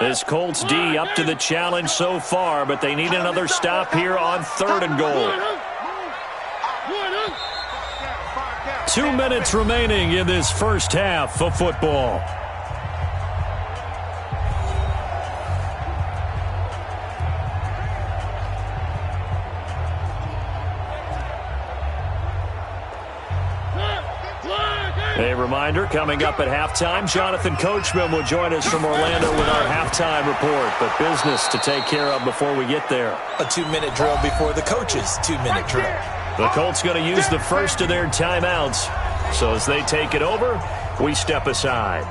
This Colts D up to the challenge so far, but they need another stop here on 3rd and goal. 2 minutes remaining in this first half of football. A reminder, coming up at halftime, Jonathan Coachman will join us from Orlando with our halftime report. But business to take care of before we get there. A 2-minute drill before the coach's 2-minute drill. The Colts going to use the first of their timeouts. So as they take it over, we step aside.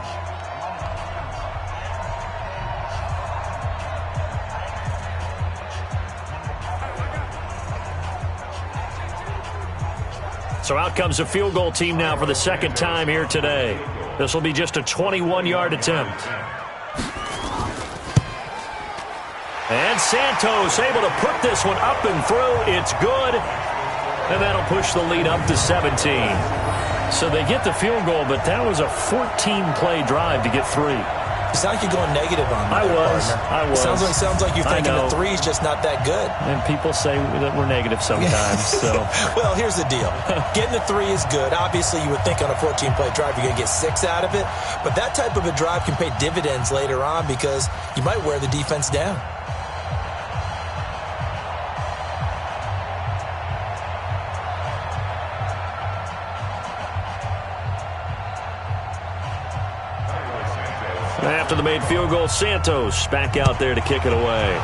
So out comes a field goal team now for the 2nd time here today. This will be just a 21-yard attempt. And Santos able to put this one up and through. It's good. And that'll push the lead up to 17. So they get the field goal, but that was a 14-play drive to get 3. You sound like you're going negative on that. I was. Sounds like you're thinking the 3's just not that good. And people say that we're negative sometimes. So, well, here's the deal. Getting the 3 is good. Obviously, you would think on a 14-play drive you're going to get 6 out of it. But that type of a drive can pay dividends later on because you might wear the defense down. After the made field goal, Santos back out there to kick it away.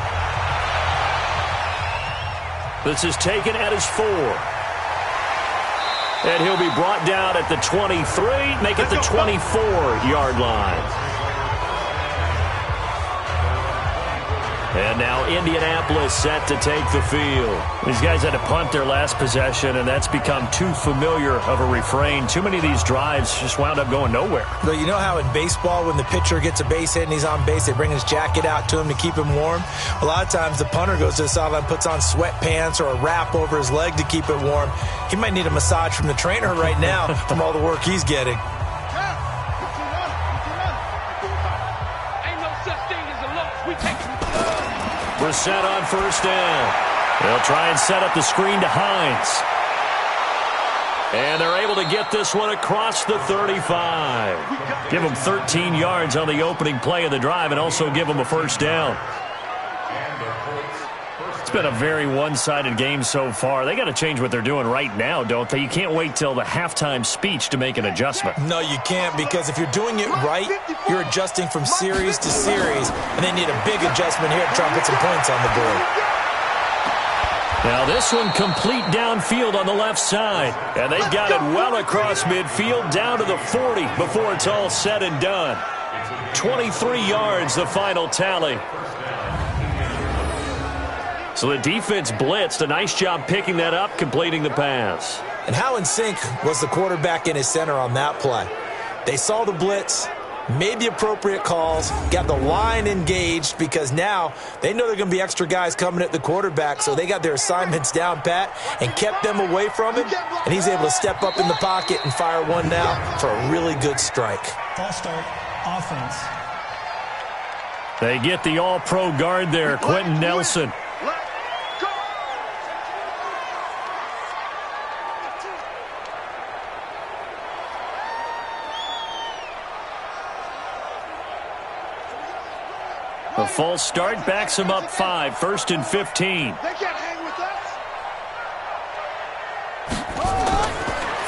This is taken at his 4. And he'll be brought down at the 23, make it the 24-yard line. And now Indianapolis set to take the field. These guys had to punt their last possession, and that's become too familiar of a refrain. Too many of these drives just wound up going nowhere. But you know how in baseball, when the pitcher gets a base hit and he's on base, they bring his jacket out to him to keep him warm? A lot of times the punter goes to the sideline, puts on sweatpants or a wrap over his leg to keep it warm. He might need a massage from the trainer right now from all the work he's getting. Ain't no such thing as a loss. We take it. Brissett on 1st down. They'll try and set up the screen to Hines. And they're able to get this one across the 35. Give them 13 yards on the opening play of the drive and also give them a 1st down. It's been a very one-sided game so far. They got to change what they're doing right now, don't they? You can't wait till the halftime speech to make an adjustment. No, you can't, because if you're doing it right, you're adjusting from series to series, and they need a big adjustment here to try and put some points on the board. Now this one complete downfield on the left side, and they've got it well across midfield down to the 40 before it's all said and done. 23 yards, the final tally. So the defense blitzed. A nice job picking that up, completing the pass. And how in sync was the quarterback and his center on that play? They saw the blitz, made the appropriate calls, got the line engaged, because now they know there are going to be extra guys coming at the quarterback, so they got their assignments down pat and kept them away from him, and he's able to step up in the pocket and fire one now for a really good strike. False start, offense. They get the all-pro guard there, Quentin Nelson. A false start backs him up 5, 1st and 15. They can't hang with us.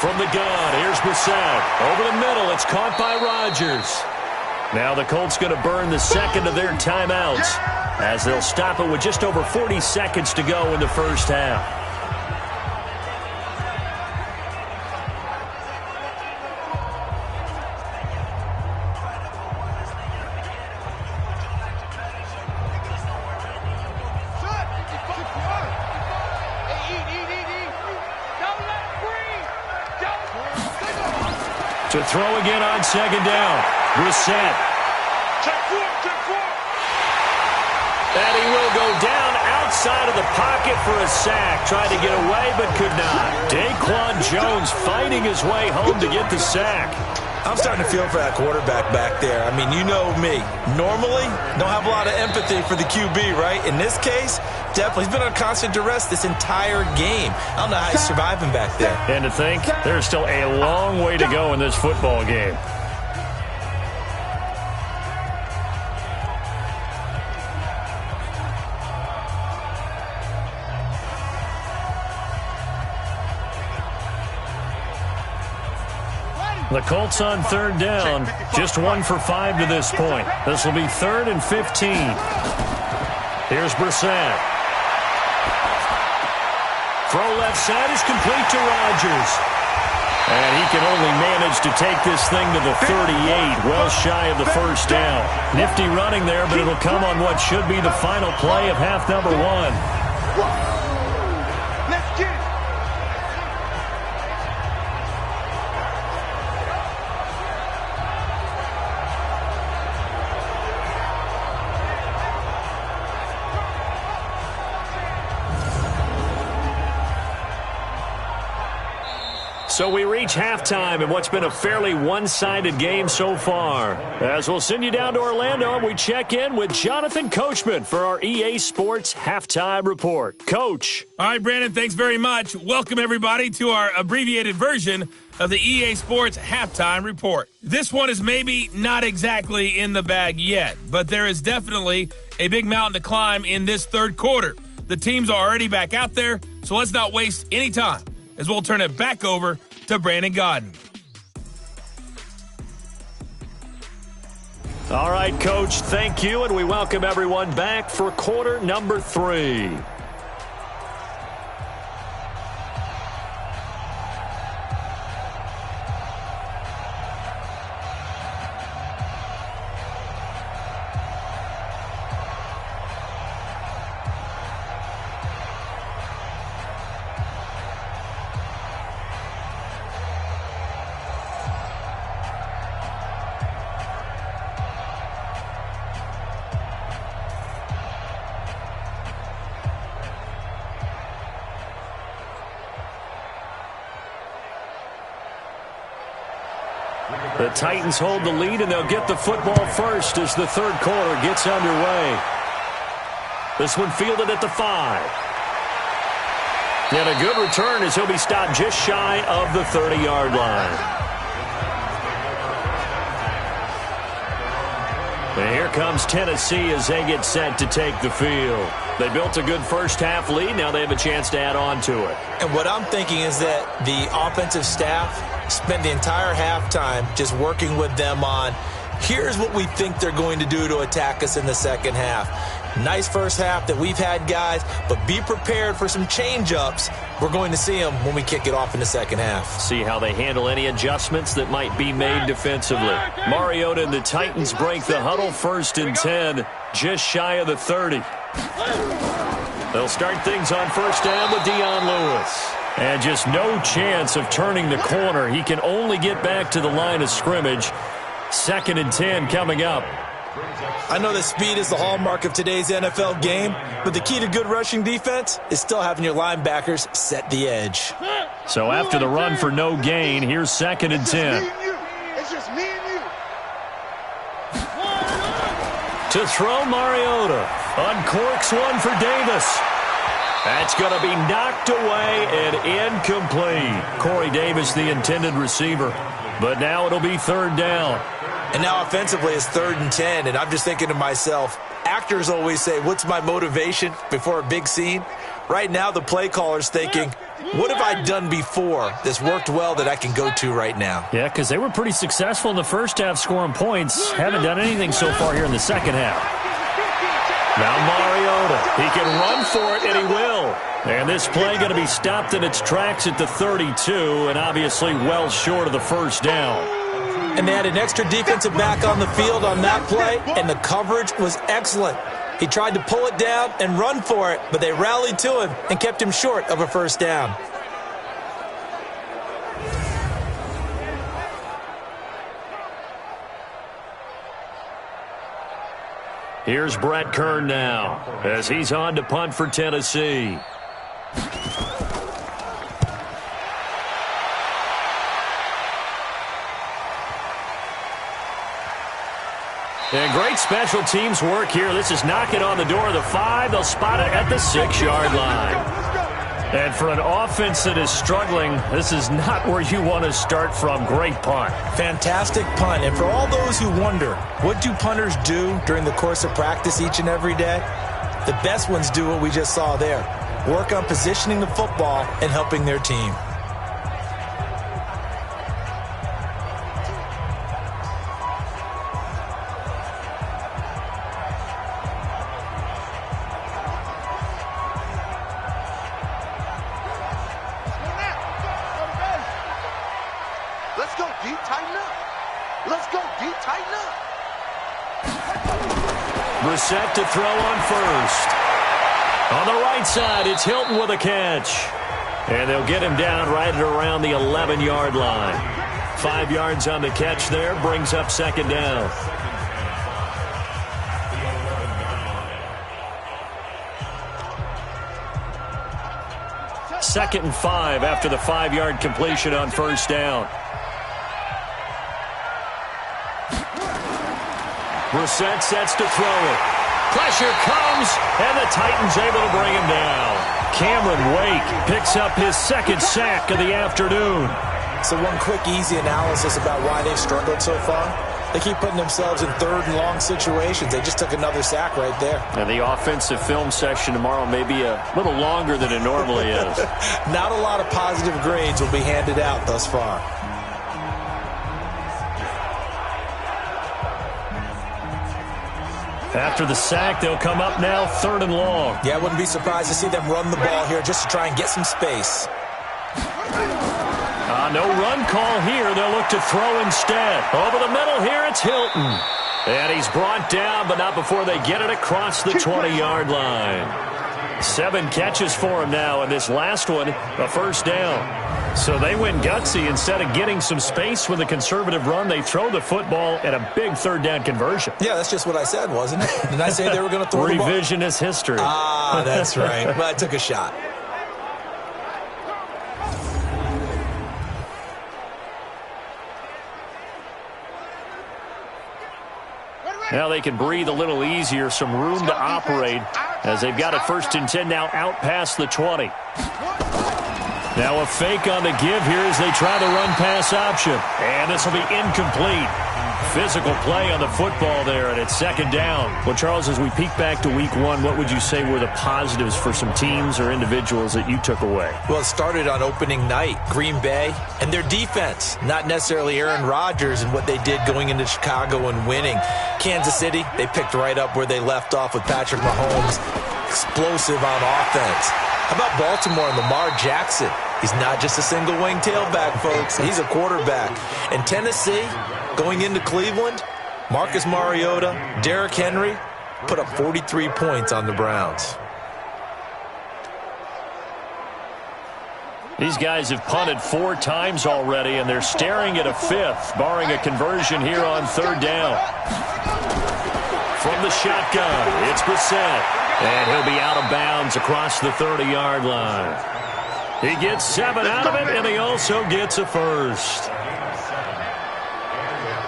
from the gun. Here's Brissett. Over the middle. It's caught by Rodgers. Now the Colts going to burn the second of their timeouts as they'll stop it with just over 40 seconds to go in the first half. To throw again on second down. Brissett. And he will go down outside of the pocket for a sack. Tried to get away but could not. Daquan Jones fighting his way home to get the sack. I'm starting to feel for that quarterback back there. I mean, you know me. Normally, don't have a lot of empathy for the QB, right? In this case, definitely. He's been on constant duress this entire game. I don't know how he's surviving back there. And to think, there's still a long way to go in this football game. The Colts on third down, just 1 for 5 to this point. This will be 3rd and 15. Here's Brissett. Throw left side is complete to Rodgers. And he can only manage to take this thing to the 38, well shy of the first down. Nifty running there, but it'll come on what should be the final play of half number 1. So we reach halftime in what's been a fairly one-sided game so far. As we'll send you down to Orlando, we check in with Jonathan Coachman for our EA Sports Halftime Report. Coach. All right, Brandon, thanks very much. Welcome, everybody, to our abbreviated version of the EA Sports Halftime Report. This one is maybe not exactly in the bag yet, but there is definitely a big mountain to climb in this third quarter. The teams are already back out there, so let's not waste any time as we'll turn it back over to Brandon Godden. All right, Coach, thank you, and we welcome everyone back for quarter number 3. The Titans hold the lead, and they'll get the football first as the third quarter gets underway. This one fielded at the 5. And a good return as he'll be stopped just shy of the 30-yard line. And here comes Tennessee as they get set to take the field. They built a good first-half lead. Now they have a chance to add on to it. And what I'm thinking is that the offensive staff spent the entire halftime just working with them on, here's what we think they're going to do to attack us in the second half. Nice first half that we've had, guys, but be prepared for some change-ups. We're going to see them when we kick it off in the second half. See how they handle any adjustments that might be made defensively. Mariota and the Titans break the huddle, 1st and 10, just shy of the 30. They'll start things on first down with Dion Lewis. And just no chance of turning the corner. He can only get back to the line of scrimmage. 2nd and 10 coming up. I know that speed is the hallmark of today's NFL game, but the key to good rushing defense is still having your linebackers set the edge. So after the run for no gain, here's 2nd and 10. It's just me and you. To throw, Mariota uncorks one for Davis. That's going to be knocked away and incomplete. Corey Davis, the intended receiver. But now it'll be 3rd down. And now offensively it's 3rd and 10, and I'm just thinking to myself, actors always say, what's my motivation before a big scene? Right now the play caller's thinking, What have I done before that's worked well that I can go to right now? Yeah, because they were pretty successful in the first half scoring points. Haven't done anything so far here in the second half. Now Mariota. He can run for it, and he will. And this play going to be stopped in its tracks at the 32, and obviously well short of the first down. And they had an extra defensive back on the field on that play, and the coverage was excellent. He tried to pull it down and run for it, but they rallied to him and kept him short of a first down. Here's Brett Kern now as he's on to punt for Tennessee. And great special teams work here. This is knocking on the door of the 5. They'll spot it at the 6-yard line. And for an offense that is struggling, this is not where you want to start from. Great punt. Fantastic punt. And for all those who wonder, what do punters do during the course of practice each and every day? The best ones do what we just saw there. Work on positioning the football and helping their team. Set to throw on first. On the right side, it's Hilton with a catch. And they'll get him down right at around the 11-yard line. 5 yards on the catch there, brings up second down. Second and 5 after the 5-yard completion on first down. Brissett sets to throw it. Pressure comes, and the Titans able to bring him down. Cameron Wake picks up his second sack of the afternoon. So one quick, easy analysis about why they've struggled so far. They keep putting themselves in third and long situations. They just took another sack right there. And the offensive film session tomorrow may be a little longer than it normally is. Not a lot of positive grades will be handed out thus far. After the sack, they'll come up now third and long. Yeah, I wouldn't be surprised to see them run the ball here just to try and get some space. No run call here. They'll look to throw instead. Over the middle here, it's Hilton. And he's brought down, but not before they get it across the 20-yard line. 7 catches for him now, and this last one, a first down. So they went gutsy. Instead of getting some space with a conservative run, they throw the football at a big third down conversion. Yeah, that's just what I said, wasn't it? Did I say they were going to throw the ball? Revisionist history. Ah, that's right. Well, I took a shot. Now they can breathe a little easier, some room to operate as they've got a 1st and 10 now out past the 20. Now a fake on the give here as they try the run-pass option. And this will be incomplete. Physical play on the football there, and it's second down. Well, Charles, as we peek back to week 1, what would you say were the positives for some teams or individuals that you took away? Well, it started on opening night. Green Bay and their defense, not necessarily Aaron Rodgers and what they did going into Chicago and winning. Kansas City, they picked right up where they left off with Patrick Mahomes. Explosive on offense. How about Baltimore and Lamar Jackson? He's not just a single-wing tailback, folks. He's a quarterback. And Tennessee, going into Cleveland, Marcus Mariota, Derrick Henry put up 43 points on the Browns. These guys have punted 4 times already, and they're staring at a 5th, barring a conversion here on third down. From the shotgun, it's Brissett. And he'll be out of bounds across the 30-yard line. He gets 7 out of it, and he also gets a first.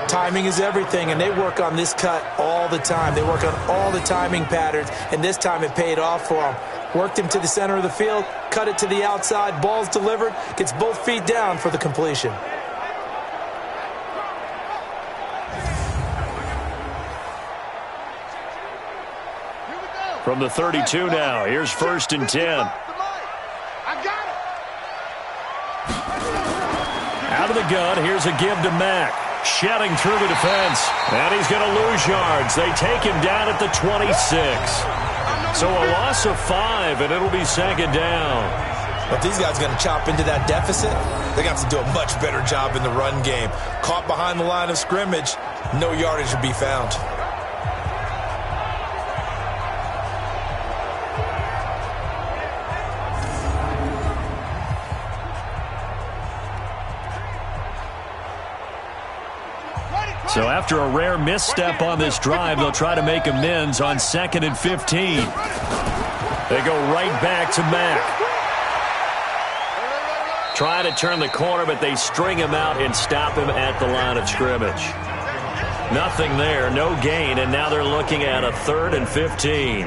Timing is everything, and they work on this cut all the time. They work on all the timing patterns, and this time it paid off for them. Worked him to the center of the field, cut it to the outside, ball's delivered, gets both feet down for the completion. From the 32 now, here's 1st and 10. I got it. Out of the gun, here's a give to Mack. Shedding through the defense. And he's going to lose yards. They take him down at the 26. So a loss of 5, and it'll be second down. If these guys are going to chop into that deficit, they're going to have to do a much better job in the run game. Caught behind the line of scrimmage, no yardage to be found. So after a rare misstep on this drive, they'll try to make amends on 2nd and 15. They go right back to Mack. Try to turn the corner, but they string him out and stop him at the line of scrimmage. Nothing there, no gain, and now they're looking at a 3rd and 15.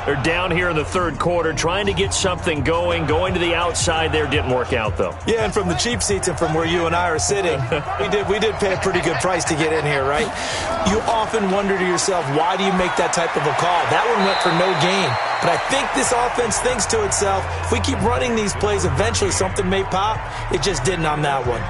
They're down here in the third quarter, trying to get something going to the outside there. Didn't work out, though. Yeah, and from the cheap seats and from where you and I are sitting, we did pay a pretty good price to get in here, right? You often wonder to yourself, why do you make that type of a call? That one went for no gain. But I think this offense thinks to itself, if we keep running these plays, eventually something may pop. It just didn't on that one.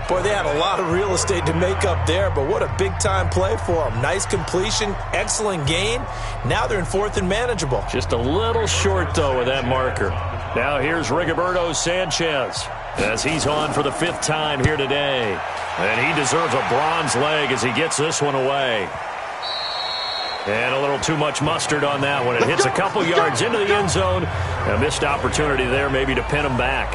Boy, they had a lot of real estate to make up there, but what a big-time play for them. Nice completion, excellent gain. Now they're in 4th and manageable. Just a little short, though, with that marker. Now here's Rigoberto Sanchez as he's on for the 5th time here today. And he deserves a bronze leg as he gets this one away. And a little too much mustard on that one. It hits a couple yards into the end zone. A missed opportunity there maybe to pin him back.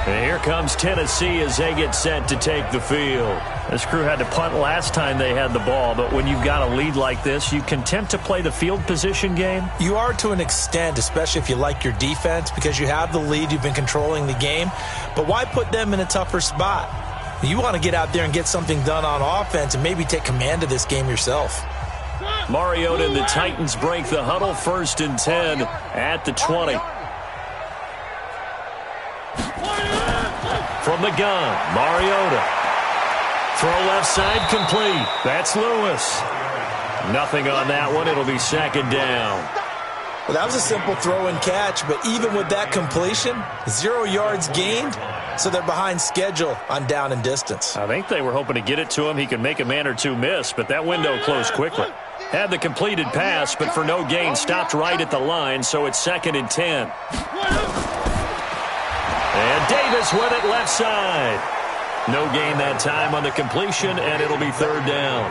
And here comes Tennessee as they get set to take the field. This crew had to punt last time they had the ball, but when you've got a lead like this, you content to play the field position game? You are to an extent, especially if you like your defense, because you have the lead, you've been controlling the game. But why put them in a tougher spot? You want to get out there and get something done on offense and maybe take command of this game yourself. Mariota and the Titans break the huddle, 1st and 10 at the 20. From the gun, Mariota. Throw left side complete. That's Lewis. Nothing on that one. It'll be 2nd down. Well, that was a simple throw and catch, but even with that completion, 0 yards gained, so they're behind schedule on down and distance. I think they were hoping to get it to him. He could make a man or two miss, but that window closed quickly. Had the completed pass, but for no gain, stopped right at the line, so it's 2nd and 10. And Davis with it left side. No gain that time on the completion, and it'll be 3rd down.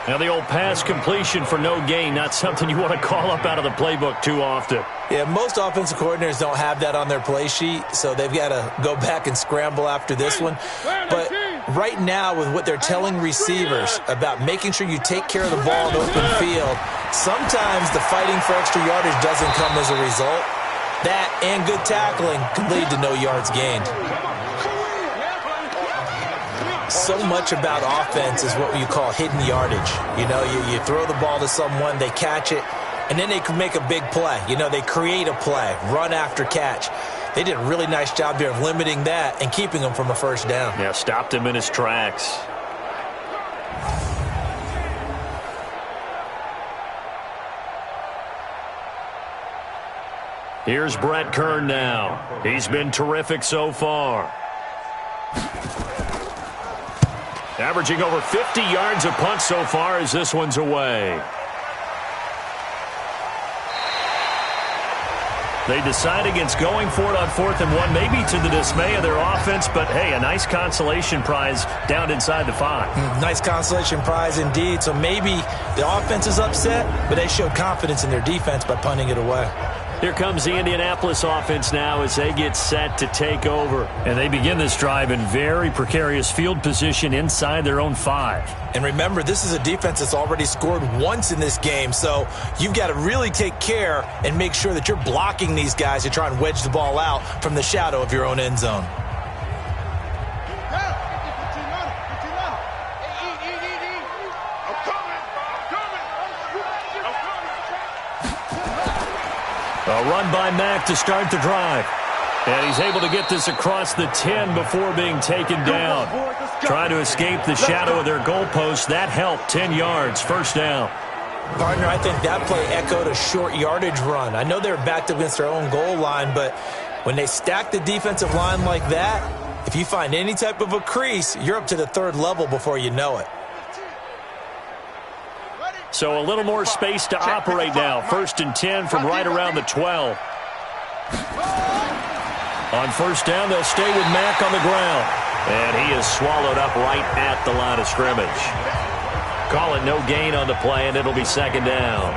Now the old pass completion for no gain, not something you want to call up out of the playbook too often. Yeah, most offensive coordinators don't have that on their play sheet, so they've got to go back and scramble after this one. But right now, with what they're telling receivers about making sure you take care of the ball in open field, sometimes the fighting for extra yardage doesn't come as a result. That and good tackling can lead to no yards gained. So much about offense is what you call hidden yardage. You know, you throw the ball to someone, they catch it, and then they can make a big play. You know, they create a play, run after catch. They did a really nice job there of limiting that and keeping him from a 1st down. Yeah, stopped him in his tracks. Here's Brett Kern now. He's been terrific so far. Averaging over 50 yards a punt so far as this one's away. They decide against going for it on 4th and 1, maybe to the dismay of their offense, but hey, a nice consolation prize down inside the 5. Nice consolation prize indeed. So maybe the offense is upset, but they showed confidence in their defense by punting it away. Here comes the Indianapolis offense now as they get set to take over. And they begin this drive in very precarious field position inside their own 5. And remember, this is a defense that's already scored once in this game, so you've got to really take care and make sure that you're blocking these guys to try and wedge the ball out from the shadow of your own end zone. A run by Mack to start the drive. And he's able to get this across the 10 before being taken down. Trying to escape the shadow of their goalpost. That helped. 10 yards. 1st down. Partner, I think that play echoed a short yardage run. I know they were backed up against their own goal line, but When they stack the defensive line like that, if you find any type of a crease, you're up to the third level before you know it. So a little more space to operate now. 1st and 10 from right around the 12. On 1st down, they'll stay with Mack on the ground. And he is swallowed up right at the line of scrimmage. Call it no gain on the play, and it'll be 2nd down.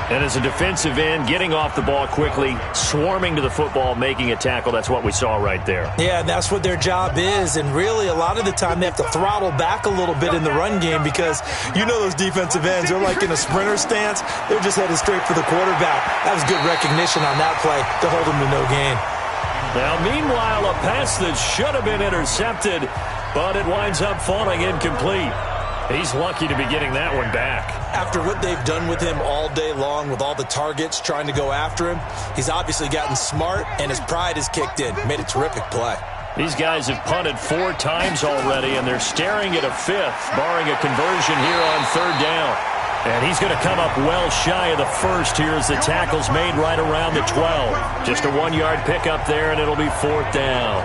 And as a defensive end, getting off the ball quickly, swarming to the football, making a tackle, that's what we saw right there. Yeah, that's what their job is. And really, a lot of the time, they have to throttle back a little bit in the run game because you know those defensive ends, they're like in a sprinter stance. They're just headed straight for the quarterback. That was good recognition on that play to hold them to no gain. Now, meanwhile, a pass that should have been intercepted, but it winds up falling incomplete. He's lucky to be getting that one back. After what they've done with him all day long with all the targets trying to go after him, he's obviously gotten smart, and his pride has kicked in. Made a terrific play. These guys have punted 4 times already, and they're staring at a 5th, barring a conversion here on 3rd down. And he's going to come up well shy of the 1st here as the tackle's made right around the 12. Just a 1-yard pickup there, and it'll be 4th down.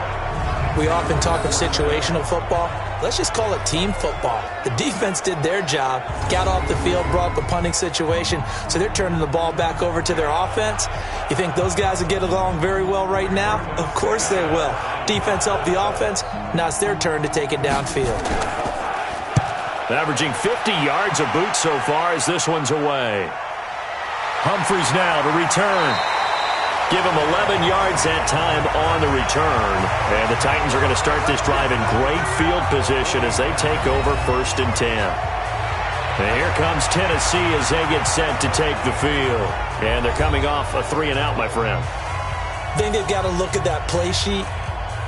We often talk of situational football. Let's just call it team football. The defense did their job, got off the field, brought the punting situation, so they're turning the ball back over to their offense. You think those guys will get along very well right now? Of course they will. Defense helped the offense. Now it's their turn to take it downfield. Averaging 50 yards a boot so far as this one's away. Humphries now to return. Give him 11 yards that time on the return. And the Titans are going to start this drive in great field position as they take over 1st and 10. And here comes Tennessee as they get set to take the field. And they're coming off a 3-and-out, my friend. I think they've got to look at that play sheet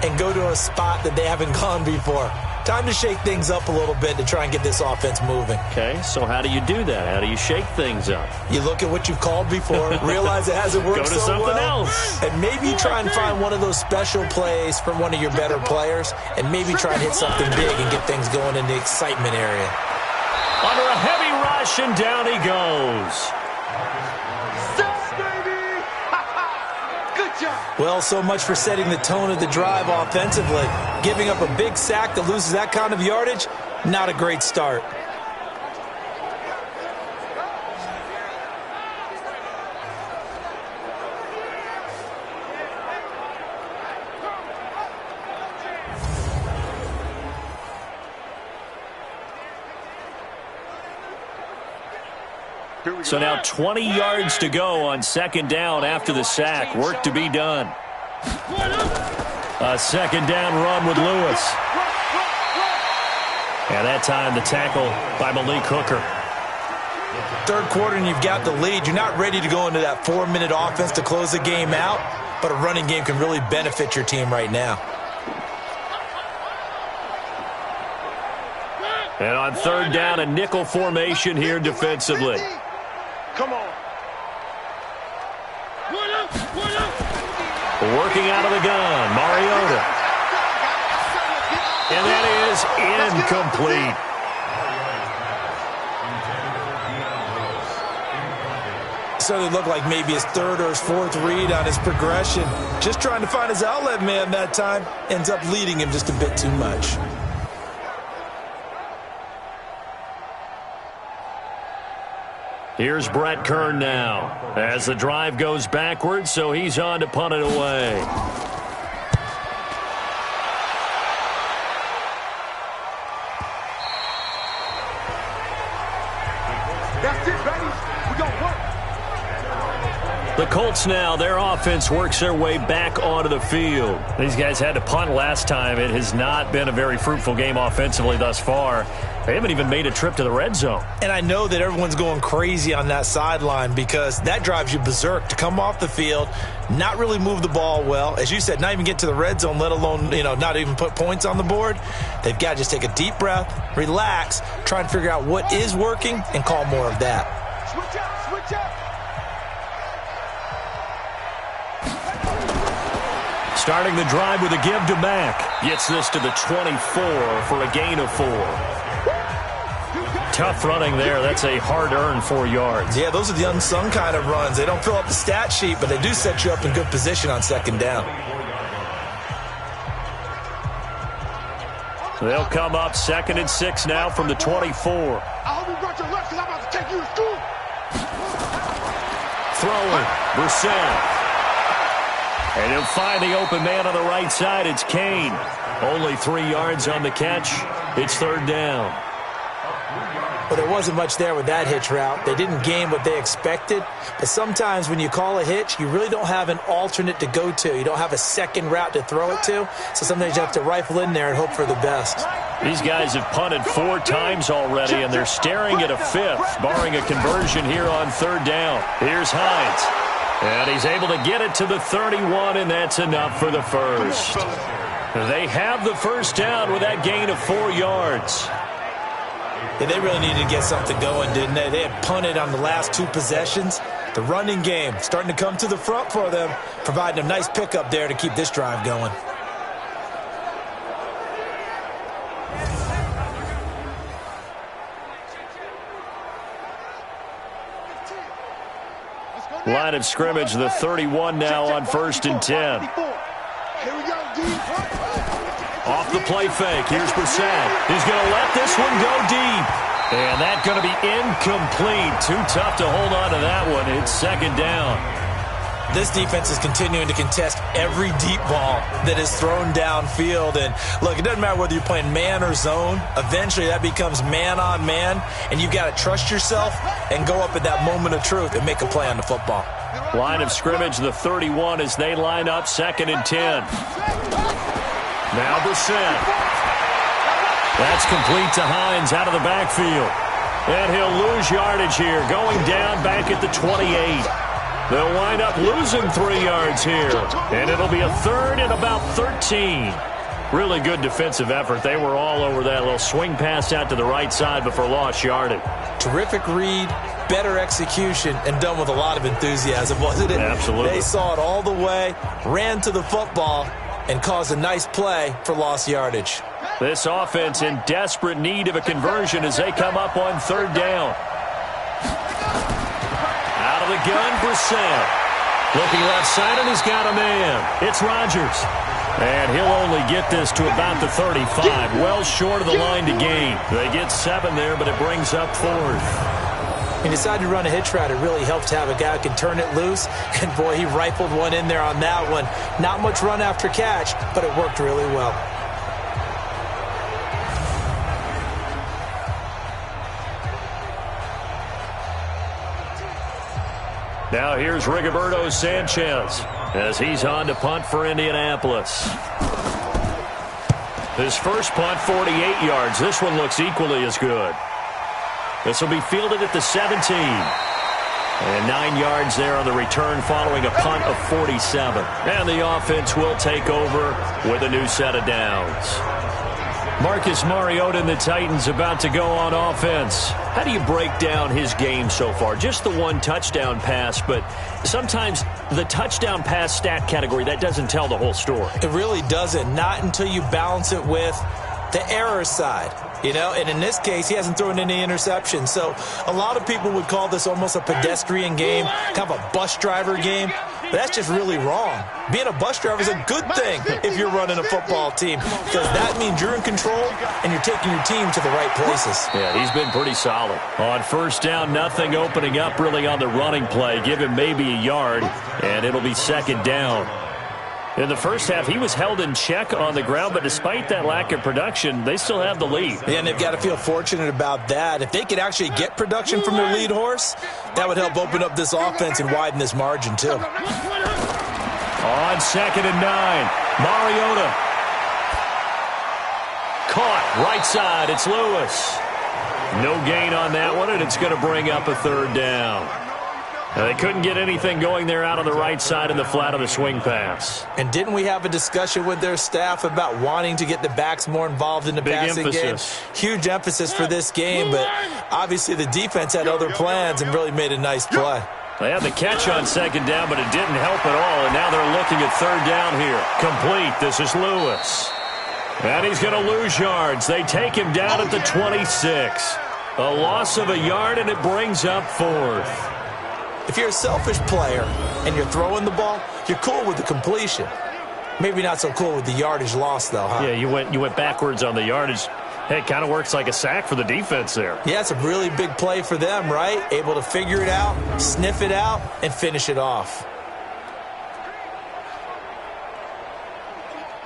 and go to a spot that they haven't gone before. Time to shake things up a little bit to try and get this offense moving. Okay, so how do you do that? How do you shake things up? You look at what you've called before, realize it hasn't worked so well. Go to something else. And maybe you try and find one of those special plays from one of your better players, and maybe try and hit something big and get things going in the excitement area. Under a heavy rush, and down he goes. Well, so much for setting the tone of the drive offensively. Giving up a big sack that loses that kind of yardage, not a great start. So now 20 yards to go on 2nd down after the sack. Work to be done. A 2nd down run with Lewis. And that time the tackle by Malik Hooker. 3rd quarter and you've got the lead. You're not ready to go into that 4-minute offense to close the game out, but a running game can really benefit your team right now. And on 3rd down, a nickel formation here defensively. Come on. Working out of the gun, Mariota. And that is incomplete. So it looked like maybe his 3rd or his 4th read on his progression. Just trying to find his outlet man that time. Ends up leading him just a bit too much. Here's Brett Kern now as the drive goes backwards, so he's on to punt it away. That's it, baby. We're going to work. The Colts now, their offense works their way back onto the field. These guys had to punt last time. It has not been a very fruitful game offensively thus far. They haven't even made a trip to the red zone. And I know that everyone's going crazy on that sideline because that drives you berserk to come off the field, not really move the ball well. As you said, not even get to the red zone, let alone, not even put points on the board. They've got to just take a deep breath, relax, try and figure out what is working and call more of that. Switch up, switch up. Starting the drive with a give to Mack. Gets this to the 24 for a gain of 4. Tough running there. That's a hard-earned 4 yards. Yeah, those are the unsung kind of runs. They don't fill up the stat sheet, but they do set you up in good position on second down. They'll come up 2nd and 6 now from the 24. I hope you brought your lunch because I'm about to take you to school. Throwing, Brissett. And he'll find the open man on the right side. It's Kane. Only 3 yards on the catch. It's 3rd down. Well, there wasn't much there with that hitch route. They didn't gain what they expected. But sometimes when you call a hitch, you really don't have an alternate to go to. You don't have a second route to throw it to. So sometimes you have to rifle in there and hope for the best. These guys have punted 4 times already, and they're staring at a 5th, barring a conversion here on 3rd down. Here's Hines. And he's able to get it to the 31, and that's enough for the first. They have the first down with that gain of 4 yards. Yeah, they really needed to get something going, didn't they? They had punted on the last 2 possessions. The running game starting to come to the front for them, providing a nice pickup there to keep this drive going. Line of scrimmage, the 31 now on 1st and 10. Here we go, D. Off the play fake. Here's Brissett. He's going to let this one go deep. And that's going to be incomplete. Too tough to hold on to that one. It's 2nd down. This defense is continuing to contest every deep ball that is thrown downfield. And, look, it doesn't matter whether you're playing man or zone. Eventually, that becomes man-on-man, and you've got to trust yourself and go up at that moment of truth and make a play on the football. Line of scrimmage, the 31 as they line up 2nd and 10. Now Brissett. That's complete to Hines out of the backfield. And he'll lose yardage here, going down back at the 28. They'll wind up losing 3 yards here. And it'll be a 3rd and about 13. Really good defensive effort. They were all over that little swing pass out to the right side before lost yardage. Terrific read, better execution, and done with a lot of enthusiasm, wasn't it? Absolutely. They saw it all the way, ran to the football, and caused a nice play for lost yardage. This offense in desperate need of a conversion as they come up on 3rd down. Out of the gun, Brissett. Looking left side, and he's got a man. It's Rodgers. And he'll only get this to about the 35, well short of the line to gain. They get 7 there, but it brings up 4th. He decided to run a hitch route. It really helped to have a guy who can turn it loose. And, boy, he rifled one in there on that one. Not much run after catch, but it worked really well. Now here's Rigoberto Sanchez as he's on to punt for Indianapolis. His first punt, 48 yards. This one looks equally as good. This will be fielded at the 17. And 9 yards there on the return following a punt of 47. And the offense will take over with a new set of downs. Marcus Mariota and the Titans about to go on offense. How do you break down his game so far? Just the 1 touchdown pass, but sometimes the touchdown pass stat category, that doesn't tell the whole story. It really doesn't. Not until you balance it with the error side. You know, and in this case, he hasn't thrown any interceptions. So a lot of people would call this almost a pedestrian game, kind of a bus driver game. But that's just really wrong. Being a bus driver is a good thing if you're running a football team, because that means you're in control and you're taking your team to the right places. Yeah, he's been pretty solid. On 1st down, nothing opening up really on the running play. Give him maybe a yard, and it'll be 2nd down. In the first half, he was held in check on the ground, but despite that lack of production, they still have the lead. Yeah, and they've got to feel fortunate about that. If they could actually get production from their lead horse, that would help open up this offense and widen this margin, too. On 2nd and 9, Mariota. Caught, right side, it's Lewis. No gain on that one, and it's going to bring up a 3rd down. Now, they couldn't get anything going there out on the right side in the flat of the swing pass. And didn't we have a discussion with their staff about wanting to get the backs more involved in the passing game? Huge emphasis for this game, but obviously the defense had other plans and really made a nice play. They had the catch on 2nd down, but it didn't help at all, and now they're looking at 3rd down here. Complete. This is Lewis. And he's going to lose yards. They take him down at the 26. A loss of a yard, and it brings up fourth. If you're a selfish player and you're throwing the ball, you're cool with the completion. Maybe not so cool with the yardage loss, though, huh? Yeah, you went backwards on the yardage. Hey, it kind of works like a sack for the defense there. Yeah, it's a really big play for them, right? Able to figure it out, sniff it out, and finish it off.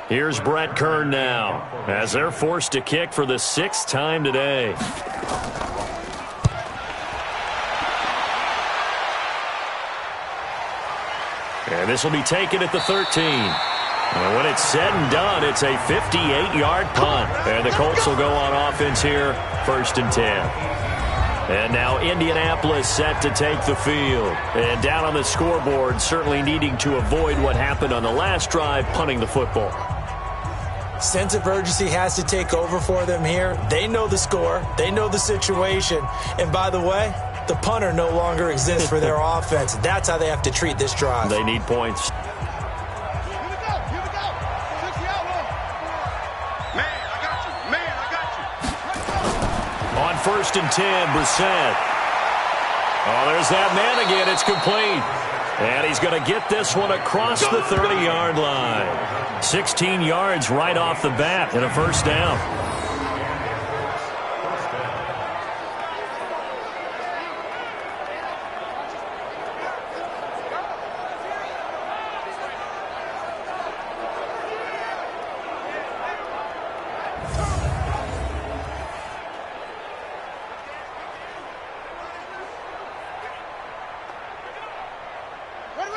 Here's Brett Kern now, as they're forced to kick for the 6th time today. And this will be taken at the 13. And when it's said and done, it's a 58-yard punt. And the Colts will go on offense here, 1st and 10. And now Indianapolis set to take the field. And down on the scoreboard, certainly needing to avoid what happened on the last drive, punting the football. Sense of urgency has to take over for them here. They know the score. They know the situation. And by the way, the punter no longer exists for their offense. That's how they have to treat this drive. They need points. Here we go. Here we go. 60 out long. Man, I got you. Man, I got you. On 1st and 10, Brissett. Oh, there's that man again. It's complete. And he's going to get this one across the 30-yard line. 16 yards right off the bat and a 1st down.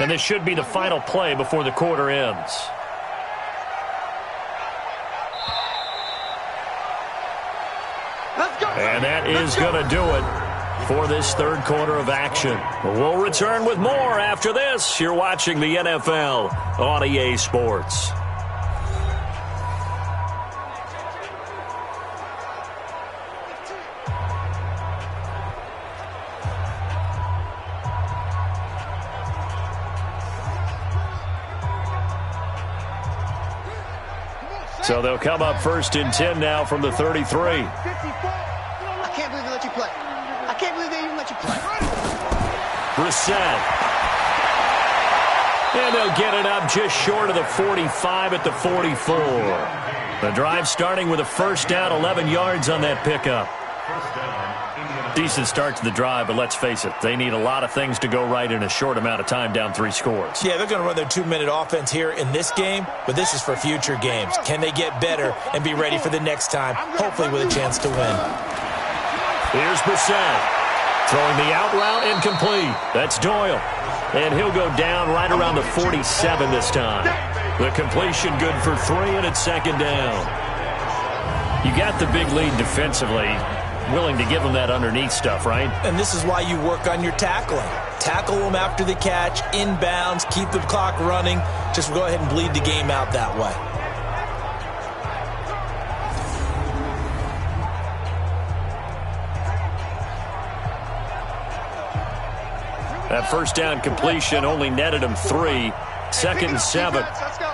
And this should be the final play before the quarter ends. And that is going to do it for this 3rd quarter of action. We'll return with more after this. You're watching the NFL on EA Sports. So they'll come up 1st and 10 now from the 33. I can't believe they let you play. I can't believe they even let you play. Brissett. And they'll get it up just short of the 45 at the 44. The drive starting with a 1st down, 11 yards on that pickup. Decent start to the drive, but let's face it, they need a lot of things to go right in a short amount of time, down 3 scores. Yeah, they're going to run their 2-minute offense here in this game, but this is for future games. Can they get better and be ready for the next time, hopefully with a chance to win? Here's Brissett. Throwing the out route incomplete. That's Doyle. And he'll go down right around the 47 this time. The completion good for 3, and it's 2nd down. You got the big lead defensively. Willing to give them that underneath stuff, right? And this is why you work on your tackling. Tackle them after the catch, inbounds, keep the clock running. Just go ahead and bleed the game out that way. That 1st down completion only netted him 3. 2nd and 7. Let's go.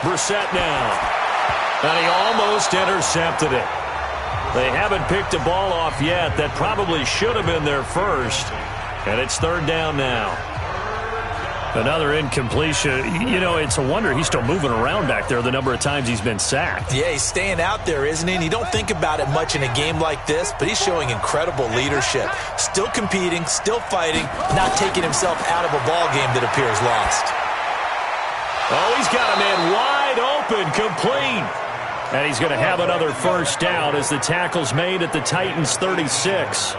Brissett now. And he almost intercepted it. They haven't picked a ball off yet. That probably should have been their first. And it's 3rd down now. Another incompletion. You know, it's a wonder he's still moving around back there the number of times he's been sacked. Yeah, he's staying out there, isn't he? And you don't think about it much in a game like this, but he's showing incredible leadership. Still competing, still fighting, not taking himself out of a ball game that appears lost. Oh, he's got a man wide open, complete. And he's going to have another 1st down as the tackle's made at the Titans' 36.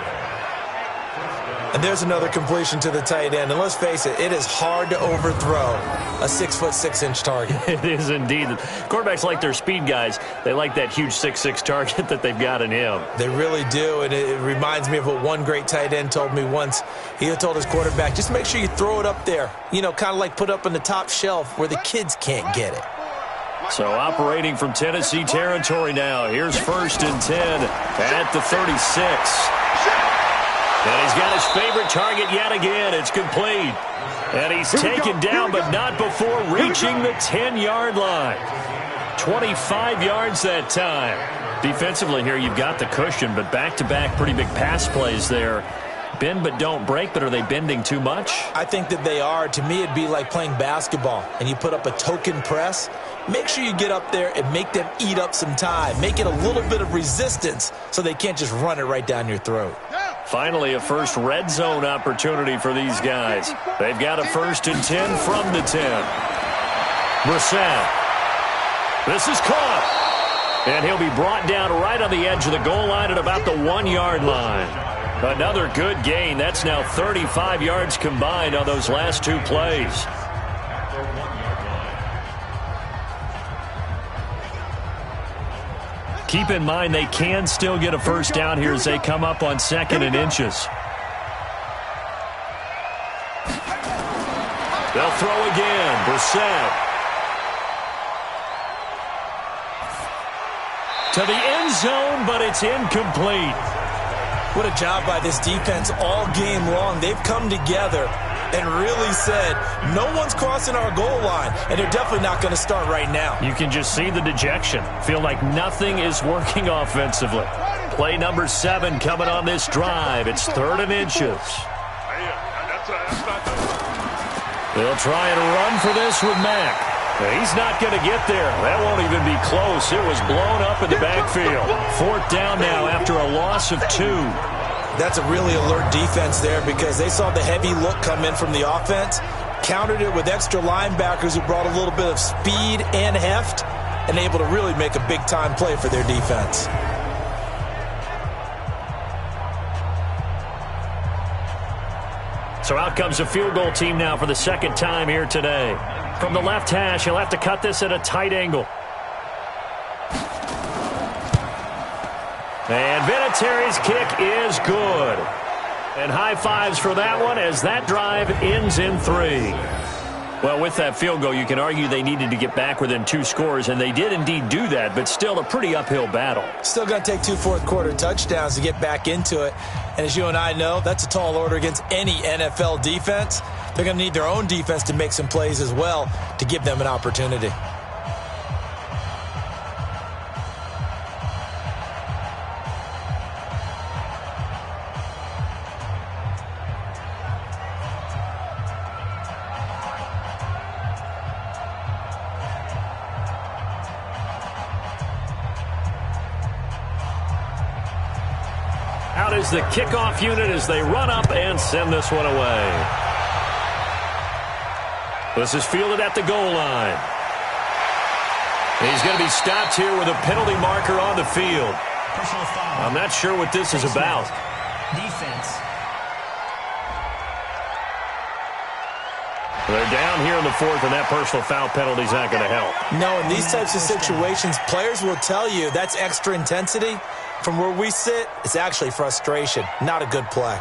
And there's another completion to the tight end. And let's face it, it is hard to overthrow a 6'6" target. It is indeed. Quarterbacks like their speed guys. They like that huge 6'6" target that they've got in him. They really do. And it reminds me of what one great tight end told me once. He told his quarterback, just make sure you throw it up there. You know, kind of like put up on the top shelf where the kids can't get it. So operating from Tennessee territory now. Here's 1st and 10 at the 36. And he's got his favorite target yet again. It's complete. And he's taken down, but not before reaching the 10-yard line. 25 yards that time. Defensively here, you've got the cushion, but back-to-back pretty big pass plays there. Bend but don't break, but are they bending too much? I think that they are. To me, it'd be like playing basketball, and you put up a token press. Make sure you get up there and make them eat up some time. Make it a little bit of resistance so they can't just run it right down your throat. Finally, a first red zone opportunity for these guys. They've got a 1st and 10 from the 10. Brissett. This is caught. And he'll be brought down right on the edge of the goal line at about the 1-yard line. Another good gain. That's now 35 yards combined on those last 2 plays. Keep in mind they can still get a first down here as they come up on 2nd and inches. They'll throw again. Brissett. To the end zone, but it's incomplete. What a job by this defense all game long. They've come together and really said, no one's crossing our goal line, and they're definitely not going to start right now. You can just see the dejection. Feel like nothing is working offensively. Play number 7 coming on this drive. It's 3rd and inches. They'll try and run for this with Mack. He's not going to get there. That won't even be close. It was blown up in the backfield. 4th down now after a loss of 2. That's a really alert defense there because they saw the heavy look come in from the offense, countered it with extra linebackers who brought a little bit of speed and heft, and able to really make a big-time play for their defense. So out comes a field goal team now for the 2nd time here today. From the left hash, he'll have to cut this at a tight angle. And Vinatieri's kick is good. And high fives for that one as that drive ends in 3. Well, with that field goal, you can argue they needed to get back within 2 scores, and they did indeed do that, but still a pretty uphill battle. Still going to take 2 fourth-quarter touchdowns to get back into it. And as you and I know, that's a tall order against any NFL defense. They're going to need their own defense to make some plays as well to give them an opportunity. Out is the kickoff unit as they run up and send this one away. This is fielded at the goal line. He's going to be stopped here with a penalty marker on the field. I'm not sure what this is about. Defense. They're down here in the 4th, and that personal foul penalty is not going to help. No, in these types of situations, players will tell you that's extra intensity. From where we sit, it's actually frustration, not a good play.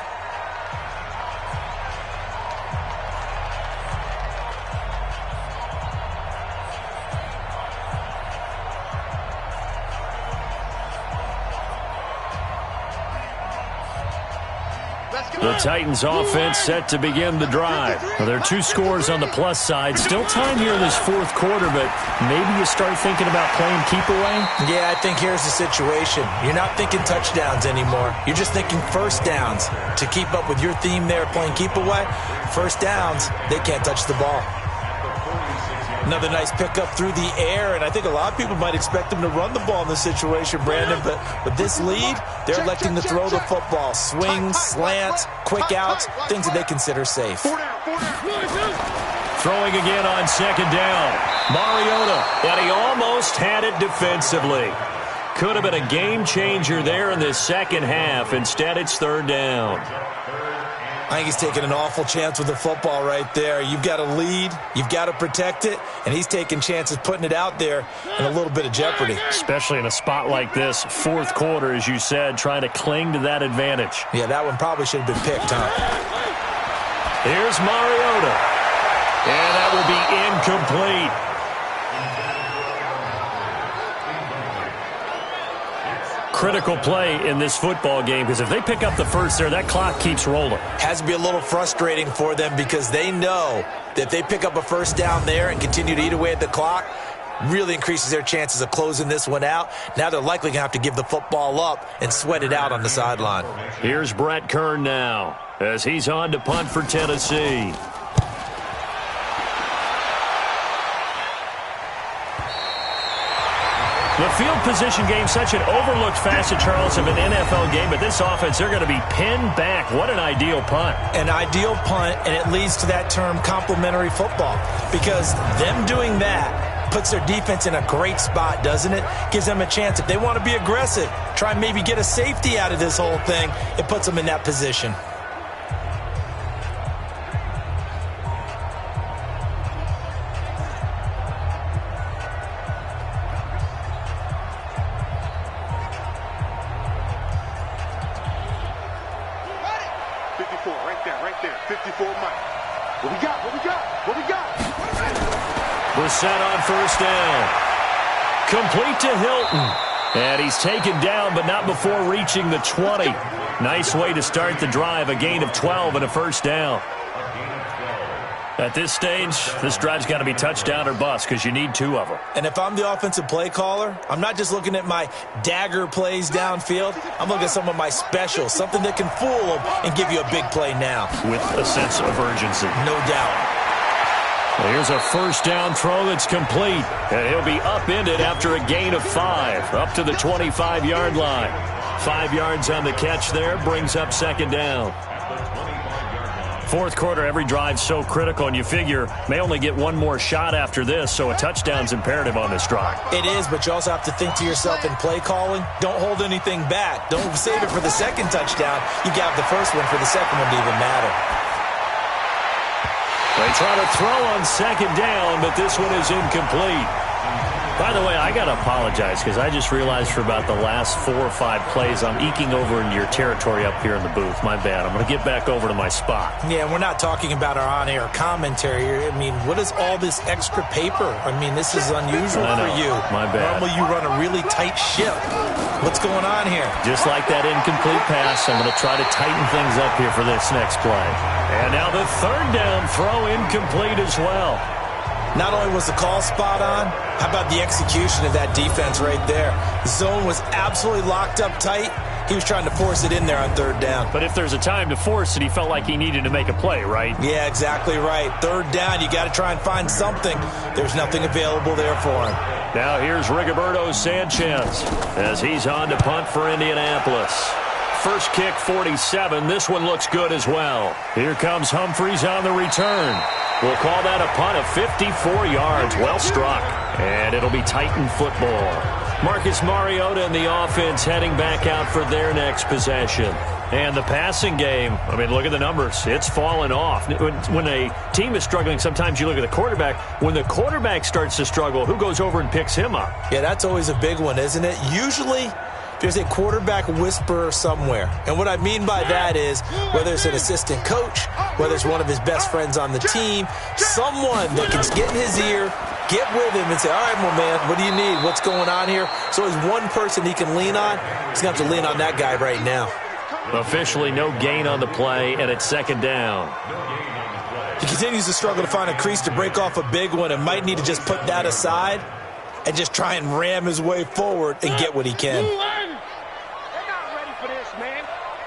The Titans offense set to begin the drive. Well, there are 2 scores on the plus side. Still time here in this 4th quarter, but maybe you start thinking about playing keep away? Yeah, I think here's the situation. You're not thinking touchdowns anymore. You're just thinking first downs. To keep up with your theme there, playing keep away, first downs, they can't touch the ball. Another nice pickup through the air, and I think a lot of people might expect them to run the ball in this situation, Brandon, but with this lead, they're electing to throw the football. Swings, slants, quick outs, things that they consider safe. Throwing again on 2nd down. Mariota, and he almost had it defensively. Could have been a game changer there in this 2nd half. Instead, it's 3rd down. I think he's taking an awful chance with the football right there. You've got a lead, you've got to protect it, and he's taking chances putting it out there in a little bit of jeopardy. Especially in a spot like this, 4th quarter, as you said, trying to cling to that advantage. Yeah, that one probably should have been picked, huh? Here's Mariota, and that will be incomplete. Critical play in this football game because if they pick up the first there, that clock keeps rolling. Has to be a little frustrating for them because they know that if they pick up a first down there and continue to eat away at the clock, really increases their chances of closing this one out. Now they're likely going to have to give the football up and sweat it out on the sideline. Here's Brett Kern now as he's on to punt for Tennessee. The field position game, such an overlooked facet, Charles, of an NFL game, but this offense, they're going to be pinned back. What an ideal punt. An ideal punt, and it leads to that term complementary football, because them doing that puts their defense in a great spot, doesn't it? Gives them a chance. If they want to be aggressive, try and maybe get a safety out of this whole thing, it puts them in that position. Brissett on first down. Complete to Hilton. And he's taken down, but not before reaching the 20. Nice way to start the drive. A gain of 12 and a first down. At this stage, this drive's got to be touchdown or bust because you need 2 of them. And if I'm the offensive play caller, I'm not just looking at my dagger plays downfield. I'm looking at some of my specials, something that can fool them and give you a big play now. With a sense of urgency. No doubt. Well, here's a first down throw that's complete. And he'll be upended after a gain of 5, up to the 25-yard line. 5 yards on the catch there, brings up second down. Fourth quarter, every drive's so critical, and you figure may only get one more shot after this, so a touchdown's imperative on this drive. It is, but you also have to think to yourself in play calling, don't hold anything back. Don't save it for the second touchdown. You got the first one for the second one to even matter. They try to throw on second down, but this one is incomplete. By the way, I got to apologize because I just realized for about the last 4 or 5 plays I'm eking over into your territory up here in the booth. My bad. I'm going to get back over to my spot. Yeah, we're not talking about our on-air commentary. I mean, what is all this extra paper? I mean, this is unusual for you. My bad. Normally you run a really tight ship. What's going on here? Just like that incomplete pass, I'm going to try to tighten things up here for this next play. And now the third down throw incomplete as well. Not only was the call spot on, how about the execution of that defense right there? The zone was absolutely locked up tight. He was trying to force it in there on third down. But if there's a time to force it, he felt like he needed to make a play, right? Yeah, exactly right. Third down, you got to try and find something. There's nothing available there for him. Now here's Rigoberto Sanchez as he's on to punt for Indianapolis. First kick, 47. This one looks good as well. Here comes Humphries on the return. We'll call that a punt of 54 yards. Well struck. And it'll be Titan football. Marcus Mariota and the offense heading back out for their next possession. And the passing game, I mean, look at the numbers. It's fallen off. When a team is struggling, sometimes you look at the quarterback. When the quarterback starts to struggle, who goes over and picks him up? Yeah, that's always a big one, isn't it? Usually there's a quarterback whisperer somewhere. And what I mean by that is whether it's an assistant coach, whether it's one of his best friends on the team, someone that can get in his ear, get with him and say, all right, my man, what do you need? What's going on here? So there's one person he can lean on. He's going to have to lean on that guy right now. Officially no gain on the play, and it's second down. He continues to struggle to find a crease to break off a big one and might need to just put that aside and just try and ram his way forward and get what he can. They're not ready for this, man.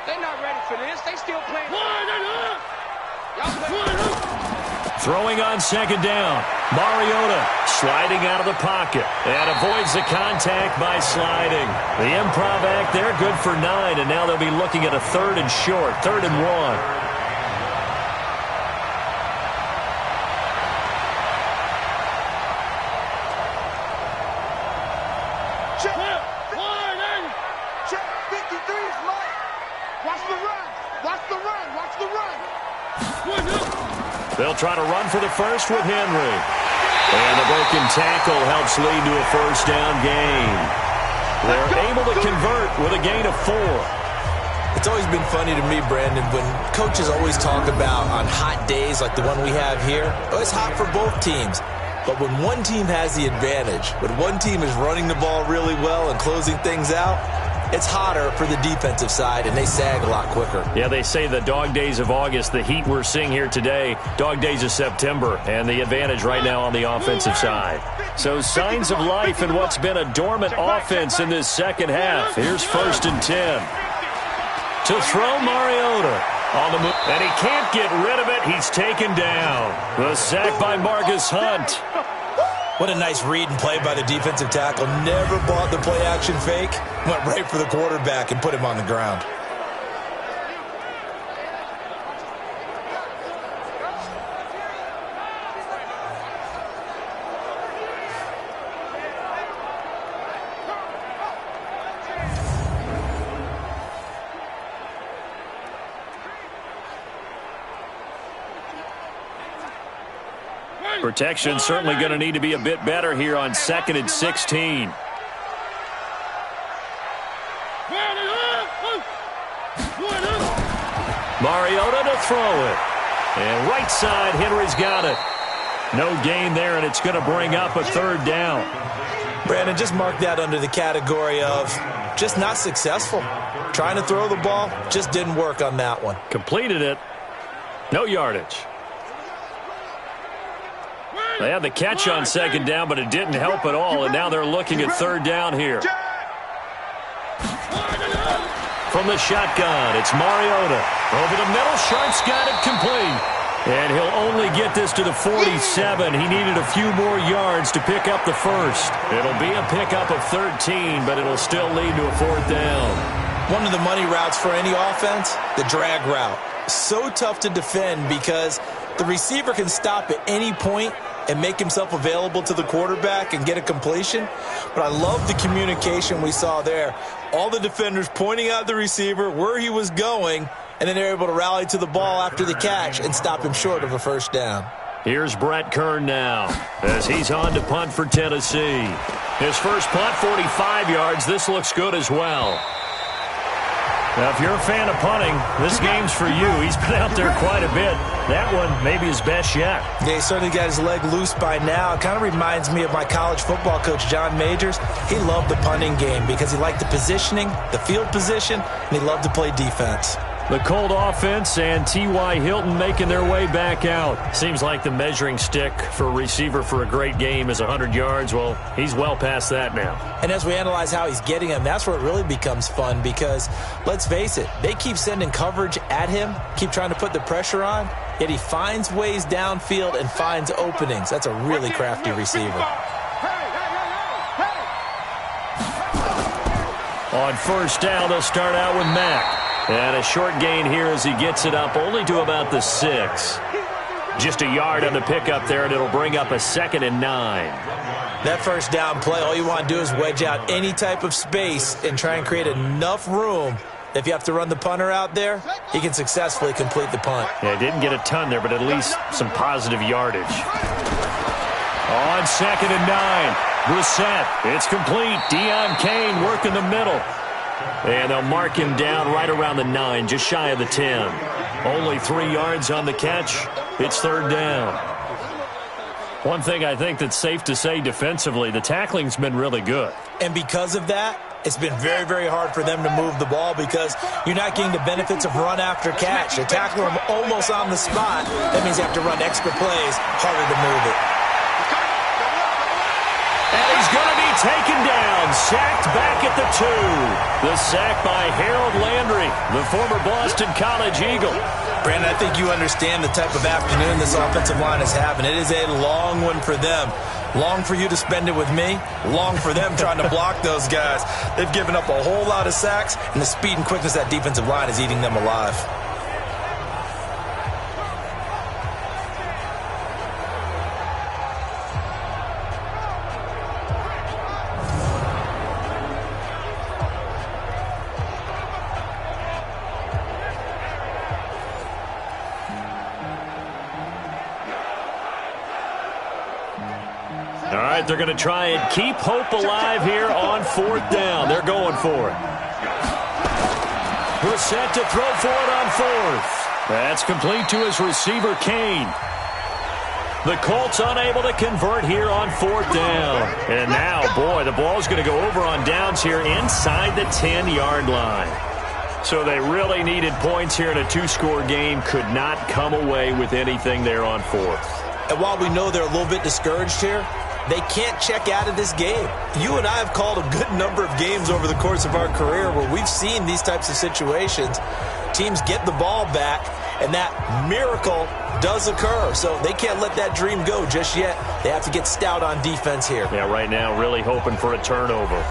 They're not ready for this. They still playing. Throwing on second down. Mariota sliding out of the pocket and avoids the contact by sliding. The improv act there, good for 9, and now they'll be looking at a third and short, 3rd and 1. They'll try to run for the first with Henry. And the broken tackle helps lead to a first down gain. They're able to convert with a gain of 4. It's always been funny to me, Brandon, when coaches always talk about on hot days like the one we have here, oh, it's hot for both teams. But when one team has the advantage, when one team is running the ball really well and closing things out, it's hotter for the defensive side, and they sag a lot quicker. Yeah, they say the dog days of August, the heat we're seeing here today, dog days of September, and the advantage right now on the offensive side. So signs of life in what's been a dormant offense in this second half. Here's 1st and 10. To throw, Mariota on the move, and he can't get rid of it. He's taken down. The sack by Marcus Hunt. What a nice read and play by the defensive tackle. Never bought the play-action fake. Went right for the quarterback and put him on the ground. Protection certainly going to need to be a bit better here on 2nd and 16. Mariota to throw it. And right side, Henry's got it. No gain there, and it's going to bring up a 3rd down. Brandon, just mark that under the category of just not successful. Trying to throw the ball, just didn't work on that one. Completed it. No yardage. They had the catch on 2nd down, but it didn't help at all, and now they're looking at 3rd down here. From the shotgun, it's Mariota. Over the middle, Sharp's got it complete. And he'll only get this to the 47. He needed a few more yards to pick up the 1st. It'll be a pickup of 13, but it'll still lead to a 4th down. One of the money routes for any offense, the drag route. So tough to defend because the receiver can stop at any point and make himself available to the quarterback and get a completion. But I love the communication we saw there. All the defenders pointing out the receiver, where he was going, and then they're able to rally to the ball after the catch and stop him short of a 1st down. Here's Brett Kern now as he's on to punt for Tennessee. His first punt, 45 yards. This looks good as well. Now, if you're a fan of punting, this game's for you. He's been out there quite a bit. That one, maybe his best yet. Yeah, he certainly got his leg loose by now. It kind of reminds me of my college football coach, John Majors. He loved the punting game because he liked the positioning, the field position, and he loved to play defense. The Colt offense and T.Y. Hilton making their way back out. Seems like the measuring stick for a receiver for a great game is 100 yards. Well, he's well past that now. And as we analyze how he's getting them, that's where it really becomes fun because, let's face it, they keep sending coverage at him, keep trying to put the pressure on, yet he finds ways downfield and finds openings. That's a really crafty receiver. On 1st down, they'll start out with Mack. And a short gain here as he gets it up only to about the 6. Just a yard on the pickup there, and it'll bring up a 2nd and 9. That 1st down play, all you want to do is wedge out any type of space and try and create enough room. If you have to run the punter out there, he can successfully complete the punt. Yeah, didn't get a ton there, but at least some positive yardage. On 2nd and 9, Brissett. It's complete. Dion Kane working the middle. And they'll mark him down right around the 9, just shy of the 10. Only 3 yards on the catch. It's 3rd down. One thing I think that's safe to say defensively, the tackling's been really good. And because of that, it's been very, very hard for them to move the ball because you're not getting the benefits of run after catch. They tackle him almost on the spot. That means you have to run extra plays, harder to move it. And he's going to be taken down, sacked back at the 2. The sack by Harold Landry, the former Boston College Eagle. Brandon, I think you understand the type of afternoon this offensive line is having. It is a long one for them. Long for you to spend it with me. Long for them trying to block those guys. They've given up a whole lot of sacks, and the speed and quickness of that defensive line is eating them alive. All right, they're going to try and keep hope alive here on 4th down. They're going for it. Brissett to throw for it on 4th. That's complete to his receiver, Kane. The Colts unable to convert here on 4th down. And now, boy, the ball's going to go over on downs here inside the 10-yard line. So they really needed points here in a 2-score game. Could not come away with anything there on 4th. And while we know they're a little bit discouraged here, they can't check out of this game. You and I have called a good number of games over the course of our career where we've seen these types of situations. Teams get the ball back, and that miracle does occur. So they can't let that dream go just yet. They have to get stout on defense here. Yeah, right now really hoping for a turnover.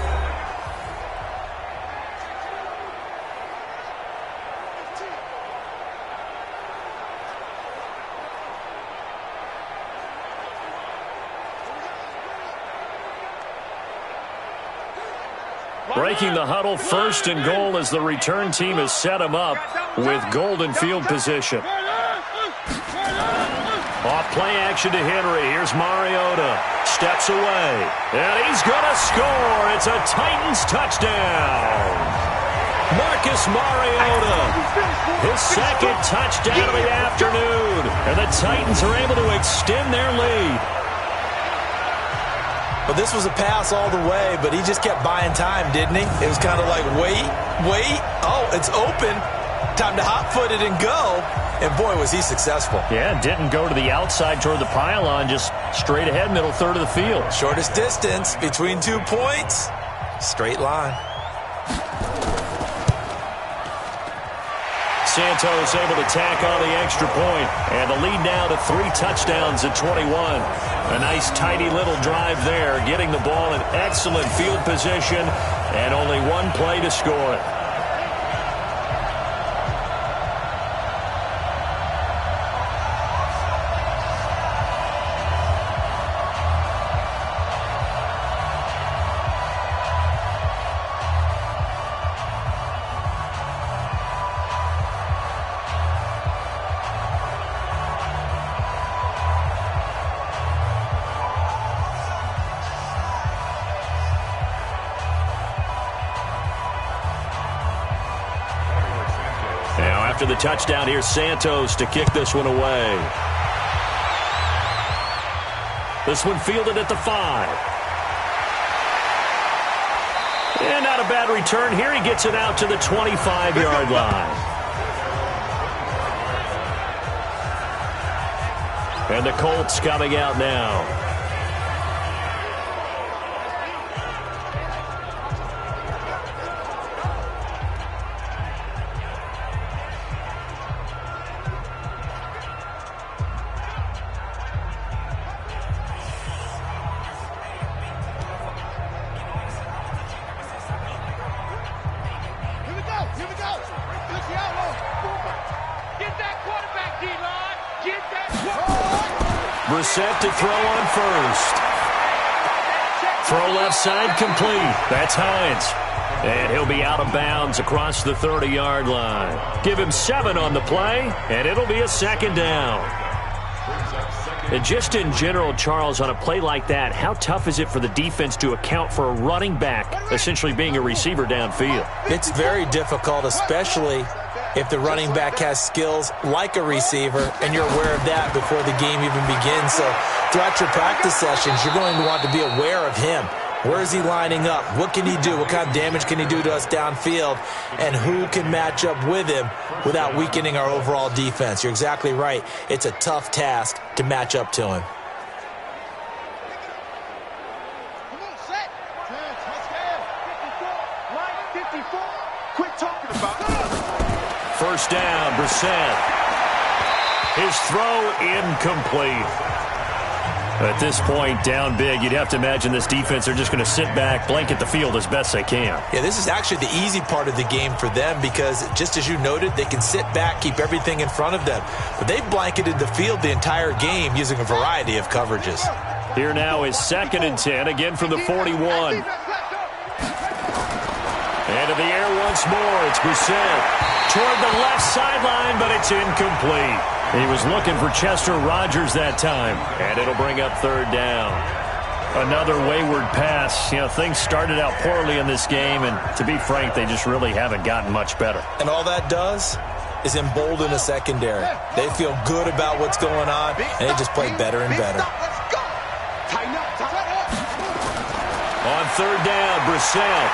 Breaking the huddle, 1st and goal as the return team has set him up with golden field position. Off play action to Henry. Here's Mariota. Steps away. And he's going to score. It's a Titans touchdown. Marcus Mariota. His 2nd touchdown of the afternoon. And the Titans are able to extend their lead. Well, this was a pass all the way, but he just kept buying time, didn't he? It was kind of like, wait. Oh, it's open. Time to hot-foot it and go. And, boy, was he successful. Yeah, didn't go to the outside toward the pylon, just straight ahead, middle third of the field. Shortest distance between 2 points. Straight line. Santos able to tack on the extra point, and the lead now to 3 touchdowns at 21. A nice tidy little drive there, getting the ball in excellent field position, and only 1 play to score it. After the touchdown, here's Santos to kick this one away. This one fielded at the 5. And not a bad return here. He gets it out to the 25-yard line. And the Colts coming out now. Brissett to throw on first. Throw left side complete. That's Hines. And he'll be out of bounds across the 30-yard line. Give him 7 on the play, and it'll be a 2nd down. And just in general, Charles, on a play like that, how tough is it for the defense to account for a running back essentially being a receiver downfield? It's very difficult, especially if the running back has skills like a receiver, and you're aware of that before the game even begins. So throughout your practice sessions, you're going to want to be aware of him. Where is he lining up? What can he do? What kind of damage can he do to us downfield? And who can match up with him without weakening our overall defense? You're exactly right. It's a tough task to match up to him. First down, Brissett. His throw incomplete. At this point, down big, you'd have to imagine this defense are just going to sit back, blanket the field as best they can. Yeah, this is actually the easy part of the game for them because, just as you noted, they can sit back, keep everything in front of them. But they've blanketed the field the entire game using a variety of coverages. Here now is 2nd and 10, again from the 41. And in the air once more, it's Brissett. Toward the left sideline, but it's incomplete. He was looking for Chester Rogers that time, and it'll bring up 3rd down. Another wayward pass. You know, things started out poorly in this game, and to be frank, they just really haven't gotten much better. And all that does, is embolden the secondary. They feel good about what's going on, and they just play better and better. Let's go. Tighten up, tighten up. On third down, Brissett.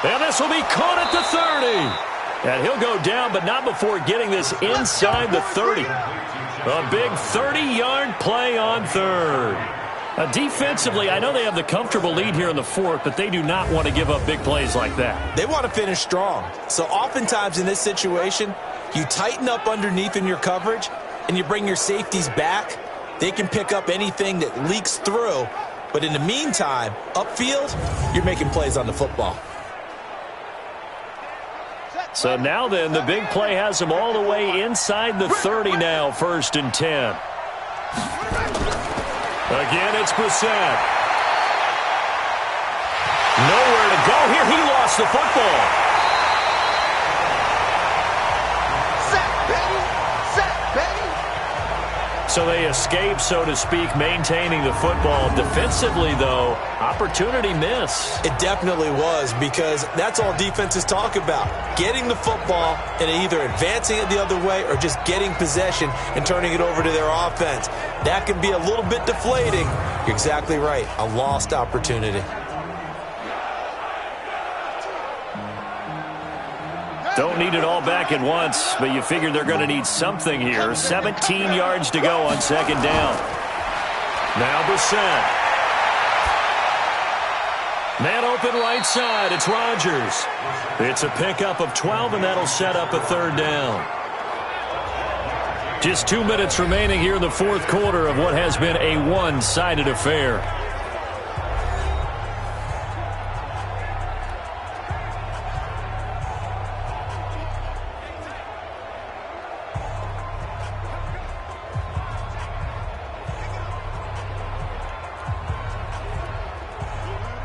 And this will be caught at the 30. And he'll go down, but not before getting this inside the 30. A big 30-yard play on third. Defensively, I know they have the comfortable lead here in the fourth, but they do not want to give up big plays like that. They want to finish strong. So oftentimes in this situation, you tighten up underneath in your coverage, and you bring your safeties back. They can pick up anything that leaks through. But in the meantime, upfield, you're making plays on the football. So now then, the big play has them all the way inside the 30 now, 1st and 10. Again, it's Brissett. Nowhere to go here. He lost the football. Sack, baby. Sack, baby. So they escape, so to speak, maintaining the football. Defensively, though, opportunity miss. It definitely was, because that's all defenses talk about. Getting the football and either advancing it the other way or just getting possession and turning it over to their offense. That can be a little bit deflating. You're exactly right. A lost opportunity. Don't need it all back at once, but you figure they're going to need something here. 17 yards to go on second down. Now Brissett. Man open right side. It's Rodgers. It's a pickup of 12, and that'll set up a third down. Just 2 minutes remaining here in the fourth quarter of what has been a one-sided affair.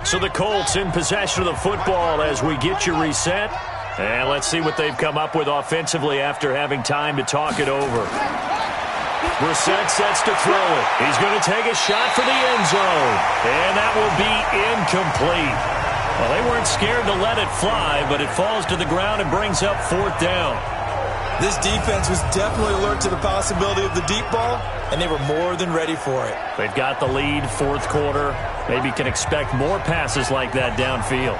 So the Colts in possession of the football as we get you reset. And let's see what they've come up with offensively after having time to talk it over. Brissett sets to throw it. He's going to take a shot for the end zone. And that will be incomplete. Well, they weren't scared to let it fly, but it falls to the ground and brings up fourth down. This defense was definitely alert to the possibility of the deep ball, and they were more than ready for it. They've got the lead, fourth quarter. Maybe can expect more passes like that downfield.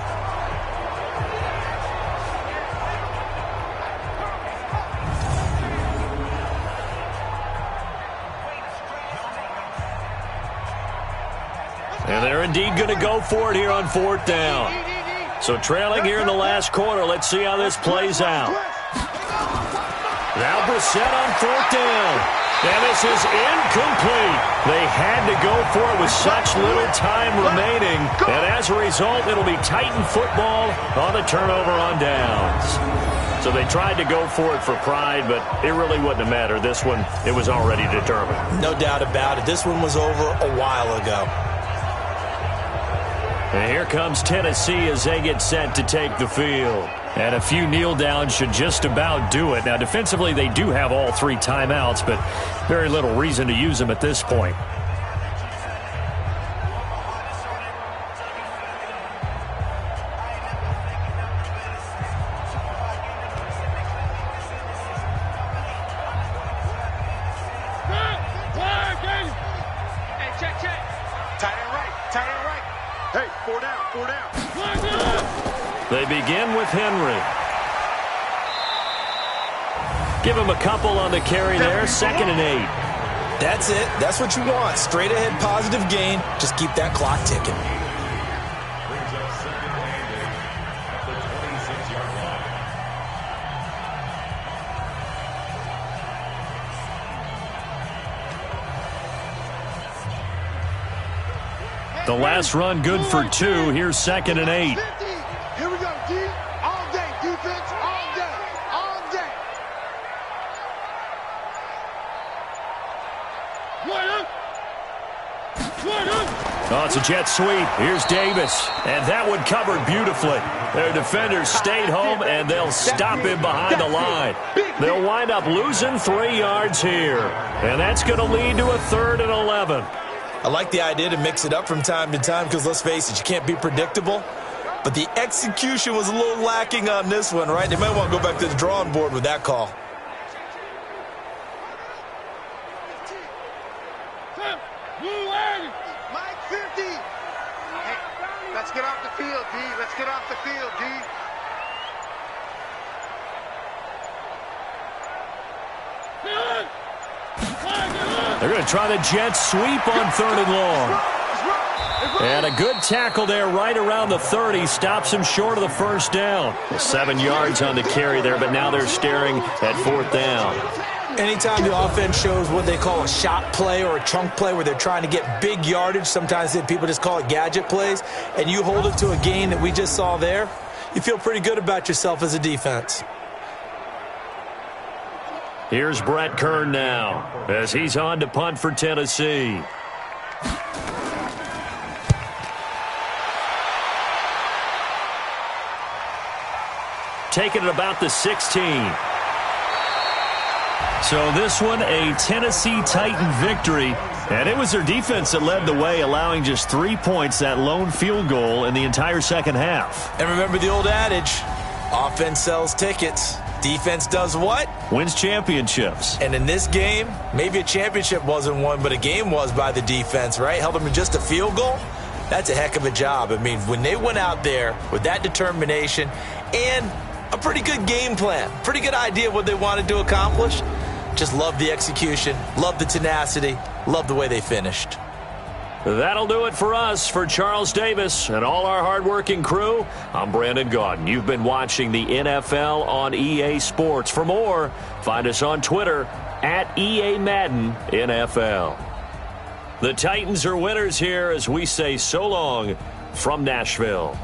And they're indeed going to go for it here on fourth down. So trailing here in the last quarter, let's see how this plays out. Now Brissett on fourth down. And this is incomplete. They had to go for it with such little time remaining. And as a result, it'll be Titan football on the turnover on downs. So they tried to go for it for pride, but it really wouldn't have mattered. This one, it was already determined. No doubt about it. This one was over a while ago. And here comes Tennessee as they get set to take the field. And a few kneel downs should just about do it. Now, defensively, they do have all three timeouts, but very little reason to use them at this point. Hey, check. Tight end right. Hey, four down. They begin with Henry. Give him a couple on the carry there, 2nd and 8. That's it. That's what you want. Straight ahead positive gain. Just keep that clock ticking. The last run good for 2. Here's 2nd and 8. Here we go, D. All day, defense, all day. Oh, it's a jet sweep. Here's Davis. And that one covered beautifully. Their defenders stayed home, and they'll stop him behind the line. They'll wind up losing 3 yards here. And that's going to lead to a 3rd and 11. I like the idea to mix it up from time to time because, let's face it, you can't be predictable. But the execution was a little lacking on this one, right? They might want to go back to the drawing board with that call. Mike 50. Hey, let's get off the field, D. Let's get off the field, D. They're going to try the jet sweep on 3rd and long. And a good tackle there right around the 30. Stops him short of the first down. 7 yards on the carry there, but now they're staring at 4th down. Anytime the offense shows what they call a shot play or a chunk play where they're trying to get big yardage, sometimes people just call it gadget plays, and you hold it to a gain that we just saw there, you feel pretty good about yourself as a defense. Here's Brett Kern now as he's on to punt for Tennessee. Taking it about the 16. So this one, a Tennessee Titan victory. And it was their defense that led the way, allowing just 3 points, that lone field goal in the entire second half. And remember the old adage, offense sells tickets. Defense does what? Wins championships. And in this game, maybe a championship wasn't won, but a game was by the defense, right? Held them to just a field goal. That's a heck of a job. I mean, when they went out there with that determination and a pretty good game plan, pretty good idea of what they wanted to accomplish, just love the execution, love the tenacity, love the way they finished. That'll do it for us. For Charles Davis and all our hardworking crew, I'm Brandon Gaudin. You've been watching the NFL on EA Sports. For more, find us on Twitter at EA Madden NFL. The Titans are winners here as we say so long from Nashville.